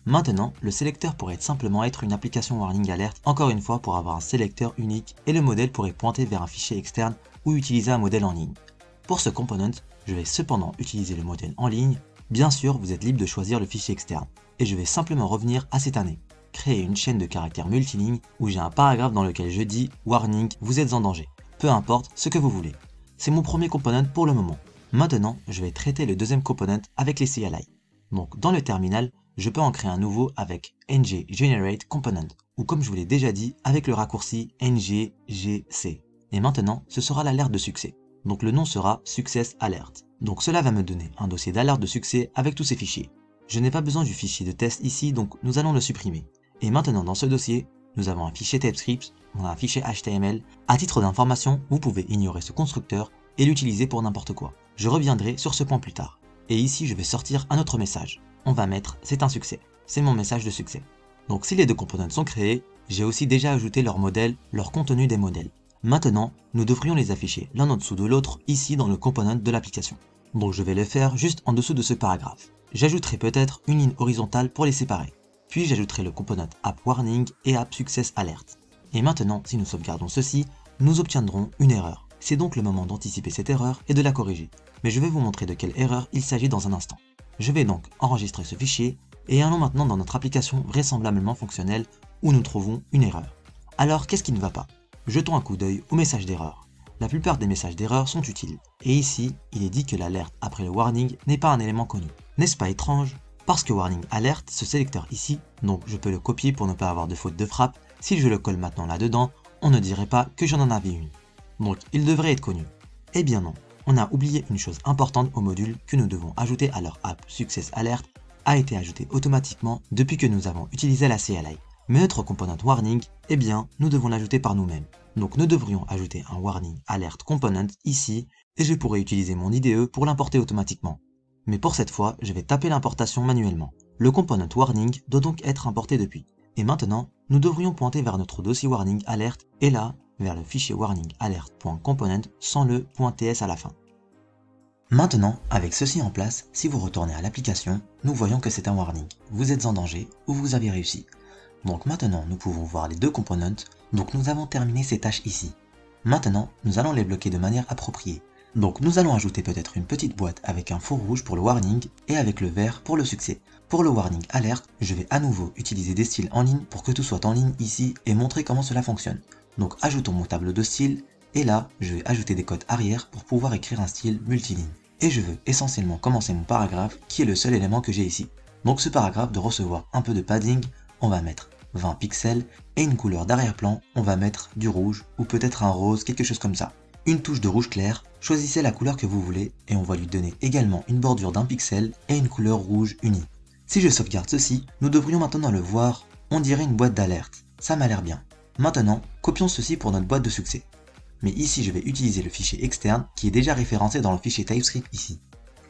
Maintenant, le sélecteur pourrait simplement être une application Warning Alert, encore une fois pour avoir un sélecteur unique et le modèle pourrait pointer vers un fichier externe ou utiliser un modèle en ligne. Pour ce component, je vais cependant utiliser le modèle en ligne. Bien sûr, vous êtes libre de choisir le fichier externe. Et je vais simplement revenir à cette année. Créer une chaîne de caractères multilignes où j'ai un paragraphe dans lequel je dis « Warning, vous êtes en danger ». Peu importe ce que vous voulez. C'est mon premier component pour le moment. Maintenant, je vais traiter le deuxième component avec les CLI. Donc dans le terminal, je peux en créer un nouveau avec ngGenerateComponent, ou comme je vous l'ai déjà dit, avec le raccourci ngGC. Et maintenant, ce sera l'alerte de succès. Donc le nom sera Success Alert. Donc cela va me donner un dossier d'alerte de succès avec tous ces fichiers. Je n'ai pas besoin du fichier de test ici, donc nous allons le supprimer. Et maintenant dans ce dossier, nous avons un fichier TypeScript, on a un fichier HTML. À titre d'information, vous pouvez ignorer ce constructeur et l'utiliser pour n'importe quoi. Je reviendrai sur ce point plus tard. Et ici, je vais sortir un autre message. On va mettre « c'est un succès ». C'est mon message de succès. Donc si les deux components sont créés, j'ai aussi déjà ajouté leur modèle, leur contenu des modèles. Maintenant, nous devrions les afficher l'un en dessous de l'autre ici dans le component de l'application. Donc je vais le faire juste en dessous de ce paragraphe. J'ajouterai peut-être une ligne horizontale pour les séparer. Puis j'ajouterai le component App Warning et App Success Alert. Et maintenant, si nous sauvegardons ceci, nous obtiendrons une erreur. C'est donc le moment d'anticiper cette erreur et de la corriger. Mais je vais vous montrer de quelle erreur il s'agit dans un instant. Je vais donc enregistrer ce fichier et allons maintenant dans notre application vraisemblablement fonctionnelle où nous trouvons une erreur. Alors qu'est-ce qui ne va pas? Jetons un coup d'œil au message d'erreur. La plupart des messages d'erreur sont utiles. Et ici, il est dit que l'alerte après le warning n'est pas un élément connu. N'est-ce pas étrange? Parce que warning alert, ce sélecteur ici, donc je peux le copier pour ne pas avoir de faute de frappe. Si je le colle maintenant là-dedans, on ne dirait pas que j'en en avais une. Donc il devrait être connu. Eh bien non, on a oublié une chose importante au module que nous devons ajouter à leur app Success Alert, a été ajouté automatiquement depuis que nous avons utilisé la CLI. Mais notre component warning, eh bien, nous devons l'ajouter par nous-mêmes. Donc nous devrions ajouter un warning alert component ici, et je pourrais utiliser mon IDE pour l'importer automatiquement. Mais pour cette fois, je vais taper l'importation manuellement. Le component warning doit donc être importé depuis. Et maintenant, nous devrions pointer vers notre dossier warning alert, et là, vers le fichier warning alert.component sans le .ts à la fin. Maintenant, avec ceci en place, si vous retournez à l'application, nous voyons que c'est un warning. Vous êtes en danger ou vous avez réussi. Donc maintenant, nous pouvons voir les deux components, donc nous avons terminé ces tâches ici. Maintenant, nous allons les bloquer de manière appropriée. Donc nous allons ajouter peut-être une petite boîte avec un faux rouge pour le warning et avec le vert pour le succès. Pour le warning alert, je vais à nouveau utiliser des styles en ligne pour que tout soit en ligne ici et montrer comment cela fonctionne. Donc ajoutons mon tableau de styles et là, je vais ajouter des codes arrière pour pouvoir écrire un style multiligne. Et je veux essentiellement commencer mon paragraphe qui est le seul élément que j'ai ici. Donc ce paragraphe doit recevoir un peu de padding, on va mettre 20 pixels et une couleur d'arrière-plan, on va mettre du rouge ou peut-être un rose, quelque chose comme ça. Une touche de rouge clair, choisissez la couleur que vous voulez et on va lui donner également une bordure d'1 pixel et une couleur rouge unie. Si je sauvegarde ceci, nous devrions maintenant le voir, on dirait une boîte d'alerte, ça m'a l'air bien. Maintenant, copions ceci pour notre boîte de succès. Mais ici je vais utiliser le fichier externe qui est déjà référencé dans le fichier TypeScript ici.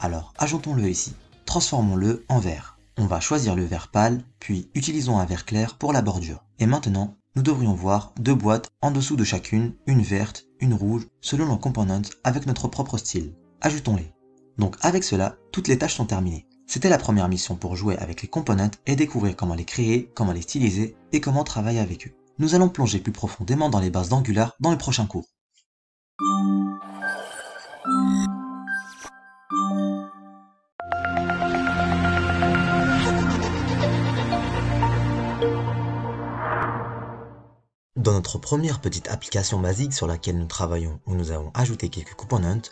Alors ajoutons-le ici, transformons-le en vert. On va choisir le vert pâle, puis utilisons un vert clair pour la bordure. Et maintenant, nous devrions voir deux boîtes en dessous de chacune, une verte, une rouge, selon nos components avec notre propre style. Ajoutons-les. Donc avec cela, toutes les tâches sont terminées. C'était la première mission pour jouer avec les components et découvrir comment les créer, comment les styliser et comment travailler avec eux. Nous allons plonger plus profondément dans les bases d'Angular dans le prochain cours. Dans notre première petite application basique sur laquelle nous travaillons où nous avons ajouté quelques components,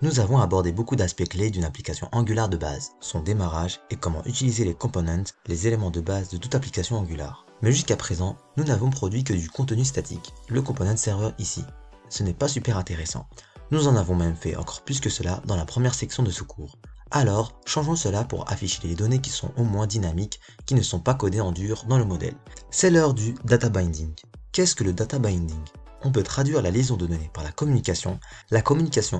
nous avons abordé beaucoup d'aspects clés d'une application Angular de base, son démarrage et comment utiliser les components, les éléments de base de toute application Angular. Mais jusqu'à présent, nous n'avons produit que du contenu statique, le component server ici. Ce n'est pas super intéressant. Nous en avons même fait encore plus que cela dans la première section de ce cours. Alors, changeons cela pour afficher les données qui sont au moins dynamiques, qui ne sont pas codées en dur dans le modèle. C'est l'heure du data binding. Qu'est-ce que le data binding? On peut traduire la liaison de données par la communication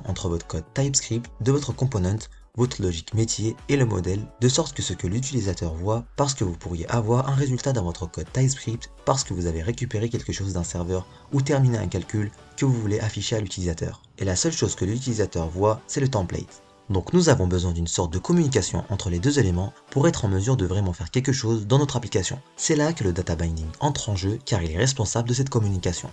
entre votre code TypeScript, de votre component, votre logique métier et le modèle, de sorte que ce que l'utilisateur voit, parce que vous pourriez avoir un résultat dans votre code TypeScript, parce que vous avez récupéré quelque chose d'un serveur ou terminé un calcul que vous voulez afficher à l'utilisateur. Et la seule chose que l'utilisateur voit, c'est le template. Donc nous avons besoin d'une sorte de communication entre les deux éléments pour être en mesure de vraiment faire quelque chose dans notre application. C'est là que le data binding entre en jeu car il est responsable de cette communication.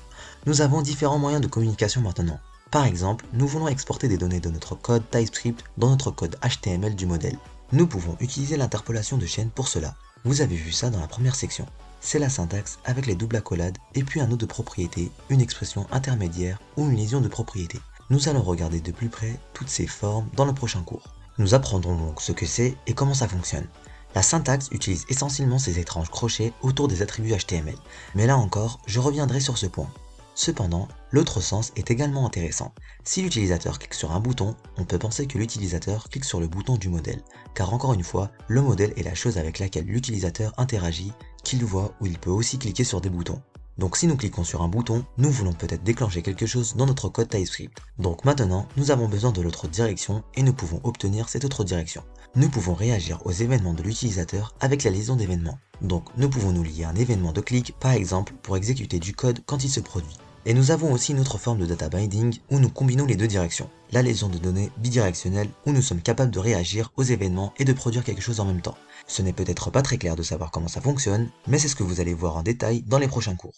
Nous avons différents moyens de communication maintenant. Par exemple, nous voulons exporter des données de notre code TypeScript dans notre code HTML du modèle. Nous pouvons utiliser l'interpolation de chaîne pour cela. Vous avez vu ça dans la première section. C'est la syntaxe avec les doubles accolades et puis un nom de propriété, une expression intermédiaire ou une liaison de propriété. Nous allons regarder de plus près toutes ces formes dans le prochain cours. Nous apprendrons donc ce que c'est et comment ça fonctionne. La syntaxe utilise essentiellement ces étranges crochets autour des attributs HTML. Mais là encore, je reviendrai sur ce point. Cependant, l'autre sens est également intéressant. Si l'utilisateur clique sur un bouton, on peut penser que l'utilisateur clique sur le bouton du modèle, car encore une fois, le modèle est la chose avec laquelle l'utilisateur interagit, qu'il voit ou il peut aussi cliquer sur des boutons. Donc si nous cliquons sur un bouton, nous voulons peut-être déclencher quelque chose dans notre code TypeScript. Donc maintenant, nous avons besoin de l'autre direction et nous pouvons obtenir cette autre direction. Nous pouvons réagir aux événements de l'utilisateur avec la liaison d'événements. Donc nous pouvons nous lier à un événement de clic, par exemple, pour exécuter du code quand il se produit. Et nous avons aussi une autre forme de data binding où nous combinons les deux directions. La liaison de données bidirectionnelle où nous sommes capables de réagir aux événements et de produire quelque chose en même temps. Ce n'est peut-être pas très clair de savoir comment ça fonctionne, mais c'est ce que vous allez voir en détail dans les prochains cours.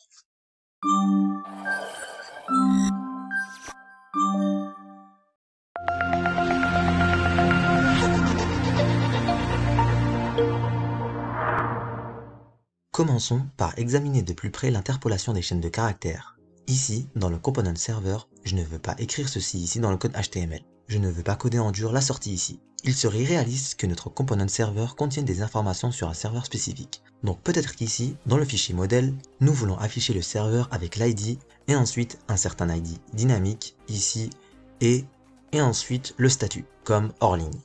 Commençons par examiner de plus près l'interpolation des chaînes de caractères. Ici, dans le component server, je ne veux pas écrire ceci ici dans le code HTML. Je ne veux pas coder en dur la sortie ici. Il serait irréaliste que notre component server contienne des informations sur un serveur spécifique. Donc peut-être qu'ici, dans le fichier modèle, nous voulons afficher le serveur avec l'ID et ensuite un certain ID dynamique ici et ensuite le statut, comme hors ligne.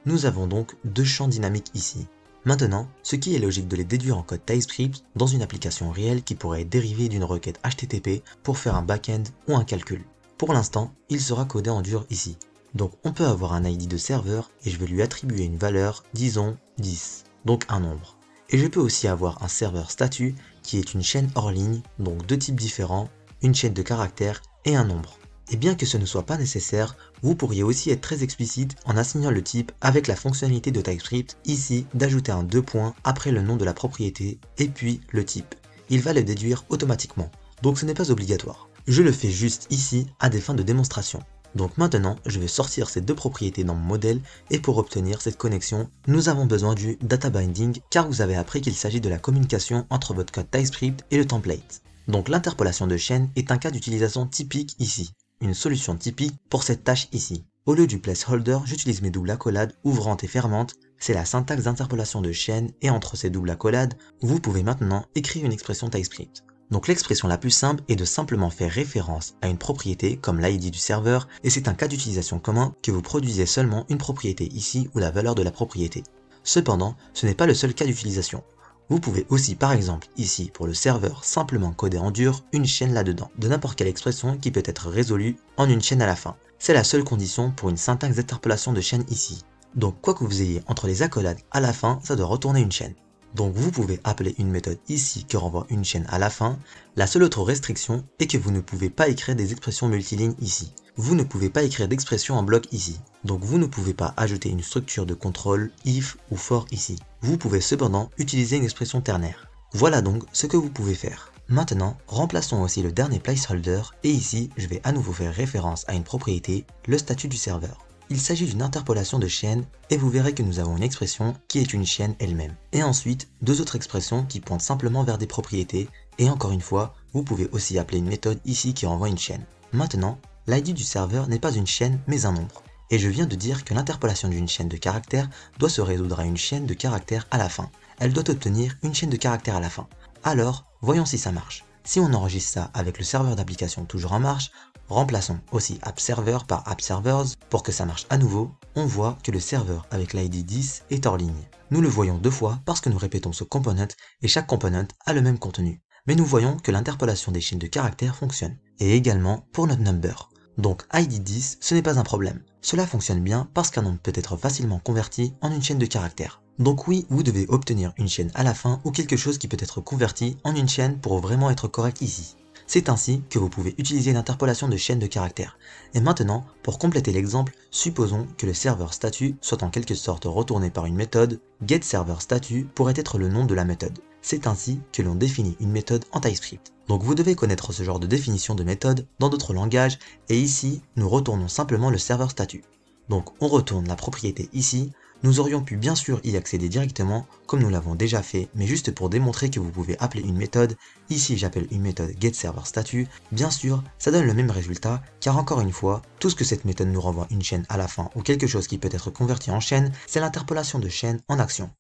Nous avons donc deux champs dynamiques ici. Maintenant, ce qui est logique de les déduire en code TypeScript dans une application réelle qui pourrait être dérivée d'une requête HTTP pour faire un back-end ou un calcul. Pour l'instant, il sera codé en dur ici. Donc on peut avoir un ID de serveur et je vais lui attribuer une valeur, disons 10, donc un nombre. Et je peux aussi avoir un serveur statut qui est une chaîne hors ligne, donc deux types différents, une chaîne de caractères et un nombre. Et bien que ce ne soit pas nécessaire, vous pourriez aussi être très explicite en assignant le type avec la fonctionnalité de TypeScript, ici d'ajouter un 2 points après le nom de la propriété et puis le type. Il va le déduire automatiquement, donc ce n'est pas obligatoire. Je le fais juste ici à des fins de démonstration. Donc maintenant, je vais sortir ces deux propriétés dans mon modèle et pour obtenir cette connexion, nous avons besoin du data binding car vous avez appris qu'il s'agit de la communication entre votre code TypeScript et le template. Donc l'interpolation de chaîne est un cas d'utilisation typique ici. Une solution typique pour cette tâche ici. Au lieu du placeholder, j'utilise mes doubles accolades ouvrantes et fermantes. C'est la syntaxe d'interpolation de chaîne et entre ces doubles accolades, vous pouvez maintenant écrire une expression TypeScript. Donc l'expression la plus simple est de simplement faire référence à une propriété comme l'ID du serveur et c'est un cas d'utilisation commun que vous produisez seulement une propriété ici ou la valeur de la propriété. Cependant, ce n'est pas le seul cas d'utilisation. Vous pouvez aussi par exemple ici pour le serveur simplement coder en dur une chaîne là-dedans, de n'importe quelle expression qui peut être résolue en une chaîne à la fin. C'est la seule condition pour une syntaxe d'interpolation de chaîne ici. Donc quoi que vous ayez entre les accolades à la fin, ça doit retourner une chaîne. Donc vous pouvez appeler une méthode ici qui renvoie une chaîne à la fin. La seule autre restriction est que vous ne pouvez pas écrire des expressions multilignes ici. Vous ne pouvez pas écrire d'expression en bloc ici. Donc vous ne pouvez pas ajouter une structure de contrôle if ou for ici. Vous pouvez cependant utiliser une expression ternaire. Voilà donc ce que vous pouvez faire. Maintenant, remplaçons aussi le dernier placeholder et ici je vais à nouveau faire référence à une propriété, le statut du serveur. Il s'agit d'une interpolation de chaîne et vous verrez que nous avons une expression qui est une chaîne elle-même. Et ensuite, deux autres expressions qui pointent simplement vers des propriétés et encore une fois, vous pouvez aussi appeler une méthode ici qui renvoie une chaîne. Maintenant, l'ID du serveur n'est pas une chaîne mais un nombre. Et je viens de dire que l'interpolation d'une chaîne de caractères doit se résoudre à une chaîne de caractères à la fin. Elle doit obtenir une chaîne de caractères à la fin. Alors, voyons si ça marche. Si on enregistre ça avec le serveur d'application toujours en marche, remplaçons aussi AppServer par AppServers pour que ça marche à nouveau. On voit que le serveur avec l'ID 10 est hors ligne. Nous le voyons deux fois parce que nous répétons ce component et chaque component a le même contenu. Mais nous voyons que l'interpolation des chaînes de caractères fonctionne. Et également pour notre number. Donc ID 10, ce n'est pas un problème. Cela fonctionne bien parce qu'un nombre peut être facilement converti en une chaîne de caractères. Donc oui, vous devez obtenir une chaîne à la fin ou quelque chose qui peut être converti en une chaîne pour vraiment être correct ici. C'est ainsi que vous pouvez utiliser l'interpolation de chaînes de caractères. Et maintenant, pour compléter l'exemple, supposons que le serveur statut soit en quelque sorte retourné par une méthode. GetServerStatut pourrait être le nom de la méthode. C'est ainsi que l'on définit une méthode en TypeScript. Donc vous devez connaître ce genre de définition de méthode dans d'autres langages et ici, nous retournons simplement le serveur statut. Donc on retourne la propriété ici. Nous aurions pu bien sûr y accéder directement, comme nous l'avons déjà fait, mais juste pour démontrer que vous pouvez appeler une méthode. Ici j'appelle une méthode getServerStatut. Bien sûr, ça donne le même résultat, car encore une fois, tout ce que cette méthode nous renvoie une chaîne à la fin ou quelque chose qui peut être converti en chaîne, c'est l'interpolation de chaîne en action.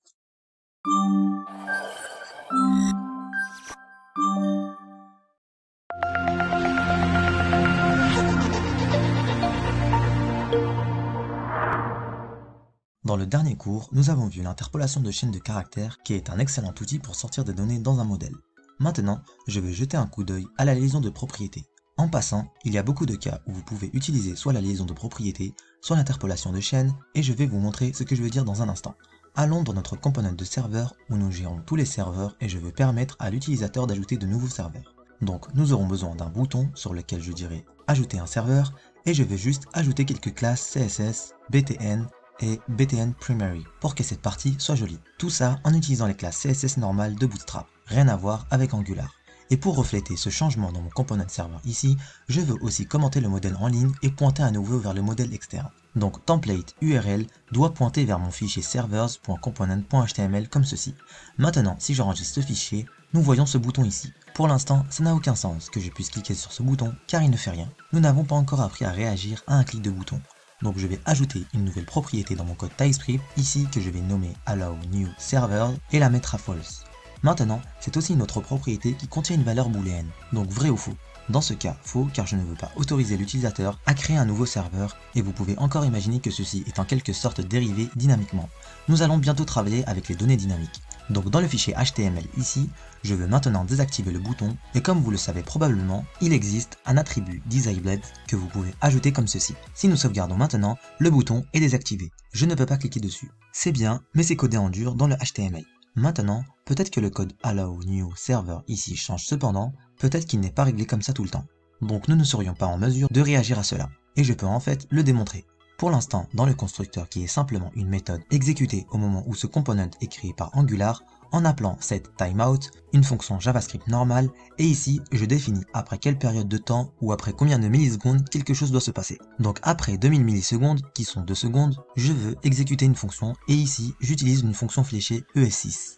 Dans le dernier cours, nous avons vu l'interpolation de chaînes de caractères qui est un excellent outil pour sortir des données dans un modèle. Maintenant, je vais jeter un coup d'œil à la liaison de propriétés. En passant, il y a beaucoup de cas où vous pouvez utiliser soit la liaison de propriétés, soit l'interpolation de chaînes, et je vais vous montrer ce que je veux dire dans un instant. Allons dans notre component de serveur où nous gérons tous les serveurs et je veux permettre à l'utilisateur d'ajouter de nouveaux serveurs. Donc nous aurons besoin d'un bouton sur lequel je dirai ajouter un serveur et je vais juste ajouter quelques classes CSS, BTN et BTN Primary pour que cette partie soit jolie. Tout ça en utilisant les classes CSS normales de Bootstrap, rien à voir avec Angular. Et pour refléter ce changement dans mon component serveur ici, je veux aussi commenter le modèle en ligne et pointer à nouveau vers le modèle externe. Donc template URL doit pointer vers mon fichier servers.component.html comme ceci. Maintenant, si j'enregistre ce fichier, nous voyons ce bouton ici. Pour l'instant, ça n'a aucun sens que je puisse cliquer sur ce bouton car il ne fait rien. Nous n'avons pas encore appris à réagir à un clic de bouton. Donc je vais ajouter une nouvelle propriété dans mon code TypeScript ici que je vais nommer allow new server et la mettre à false. Maintenant, c'est aussi une autre propriété qui contient une valeur booléenne, donc vrai ou faux. Dans ce cas, faux car je ne veux pas autoriser l'utilisateur à créer un nouveau serveur et vous pouvez encore imaginer que ceci est en quelque sorte dérivé dynamiquement. Nous allons bientôt travailler avec les données dynamiques. Donc dans le fichier HTML ici, je veux maintenant désactiver le bouton et comme vous le savez probablement, il existe un attribut disabled que vous pouvez ajouter comme ceci. Si nous sauvegardons maintenant, le bouton est désactivé. Je ne peux pas cliquer dessus. C'est bien, mais c'est codé en dur dans le HTML. Maintenant, peut-être que le code allow new server ici change cependant, peut-être qu'il n'est pas réglé comme ça tout le temps. Donc nous ne serions pas en mesure de réagir à cela. Et je peux en fait le démontrer. Pour l'instant, dans le constructeur qui est simplement une méthode exécutée au moment où ce component est créé par Angular, en appelant cette timeout, une fonction JavaScript normale, et ici, je définis après quelle période de temps ou après combien de millisecondes quelque chose doit se passer. Donc après 2000 millisecondes, qui sont 2 secondes, je veux exécuter une fonction, et ici, j'utilise une fonction fléchée ES6.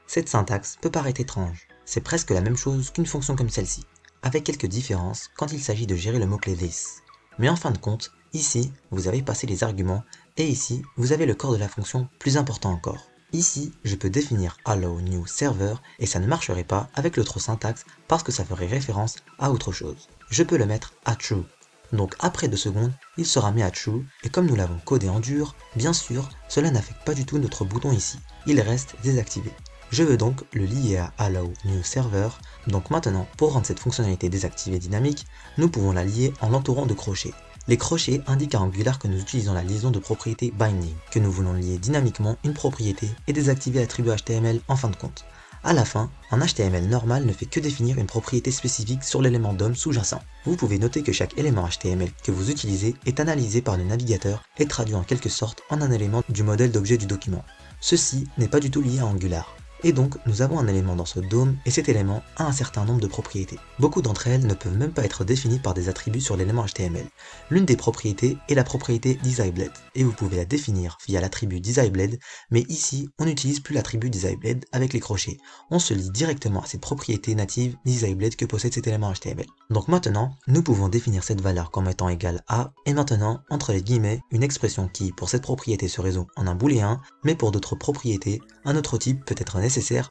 Cette syntaxe peut paraître étrange, c'est presque la même chose qu'une fonction comme celle-ci, avec quelques différences quand il s'agit de gérer le mot-clé this. Mais en fin de compte, ici, vous avez passé les arguments, et ici, vous avez le corps de la fonction plus important encore. Ici, je peux définir allow new server, et ça ne marcherait pas avec l'autre syntaxe parce que ça ferait référence à autre chose. Je peux le mettre à true. Donc après 2 secondes, il sera mis à true, et comme nous l'avons codé en dur, bien sûr, cela n'affecte pas du tout notre bouton ici. Il reste désactivé. Je veux donc le lier à allow new server, donc maintenant, pour rendre cette fonctionnalité désactivée dynamique, nous pouvons la lier en l'entourant de crochets. Les crochets indiquent à Angular que nous utilisons la liaison de propriété binding, que nous voulons lier dynamiquement une propriété et désactiver l'attribut HTML en fin de compte. À la fin, un HTML normal ne fait que définir une propriété spécifique sur l'élément DOM sous-jacent. Vous pouvez noter que chaque élément HTML que vous utilisez est analysé par le navigateur et traduit en quelque sorte en un élément du modèle d'objet du document. Ceci n'est pas du tout lié à Angular. Et donc, nous avons un élément dans ce DOM, et cet élément a un certain nombre de propriétés. Beaucoup d'entre elles ne peuvent même pas être définies par des attributs sur l'élément HTML. L'une des propriétés est la propriété disabled, et vous pouvez la définir via l'attribut disabled, mais ici, on n'utilise plus l'attribut disabled avec les crochets. On se lie directement à cette propriété native disabled que possède cet élément HTML. Donc maintenant, nous pouvons définir cette valeur comme étant égale à, et maintenant, entre les guillemets, une expression qui, pour cette propriété, se résout en un booléen, mais pour d'autres propriétés, un autre type peut être nécessaire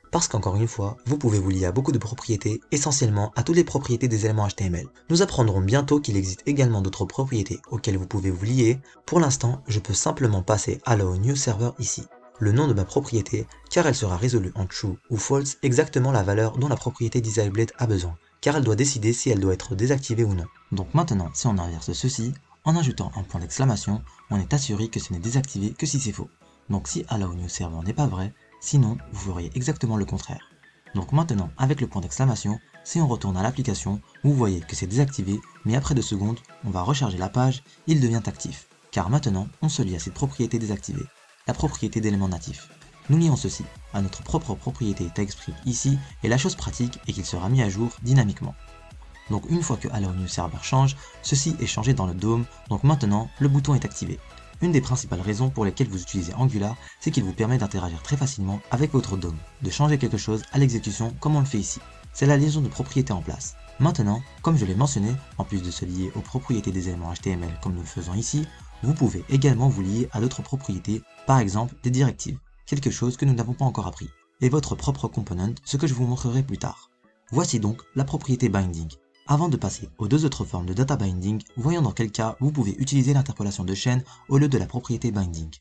parce qu'encore une fois, vous pouvez vous lier à beaucoup de propriétés, essentiellement à toutes les propriétés des éléments HTML. Nous apprendrons bientôt qu'il existe également d'autres propriétés auxquelles vous pouvez vous lier. Pour l'instant, je peux simplement passer allow new server ici, le nom de ma propriété, car elle sera résolue en true ou false exactement la valeur dont la propriété disabled a besoin, car elle doit décider si elle doit être désactivée ou non. Donc maintenant, si on inverse ceci, en ajoutant un point d'exclamation, on est assuré que ce n'est désactivé que si c'est faux. Donc si allow new server n'est pas vrai, sinon, vous feriez exactement le contraire. Donc maintenant, avec le point d'exclamation, si on retourne à l'application, vous voyez que c'est désactivé, mais après 2 secondes, on va recharger la page, il devient actif. Car maintenant, on se lie à cette propriété désactivée, la propriété d'élément natif. Nous lions ceci à notre propre propriété TypeScript ici, et la chose pratique est qu'il sera mis à jour dynamiquement. Donc une fois que allow new server change, ceci est changé dans le DOM, donc maintenant, le bouton est activé. Une des principales raisons pour lesquelles vous utilisez Angular, c'est qu'il vous permet d'interagir très facilement avec votre DOM, de changer quelque chose à l'exécution comme on le fait ici. C'est la liaison de propriétés en place. Maintenant, comme je l'ai mentionné, en plus de se lier aux propriétés des éléments HTML comme nous le faisons ici, vous pouvez également vous lier à d'autres propriétés, par exemple des directives, quelque chose que nous n'avons pas encore appris, et votre propre component, ce que je vous montrerai plus tard. Voici donc la propriété binding. Avant de passer aux 2 autres formes de data binding, voyons dans quel cas vous pouvez utiliser l'interpolation de chaîne au lieu de la propriété binding.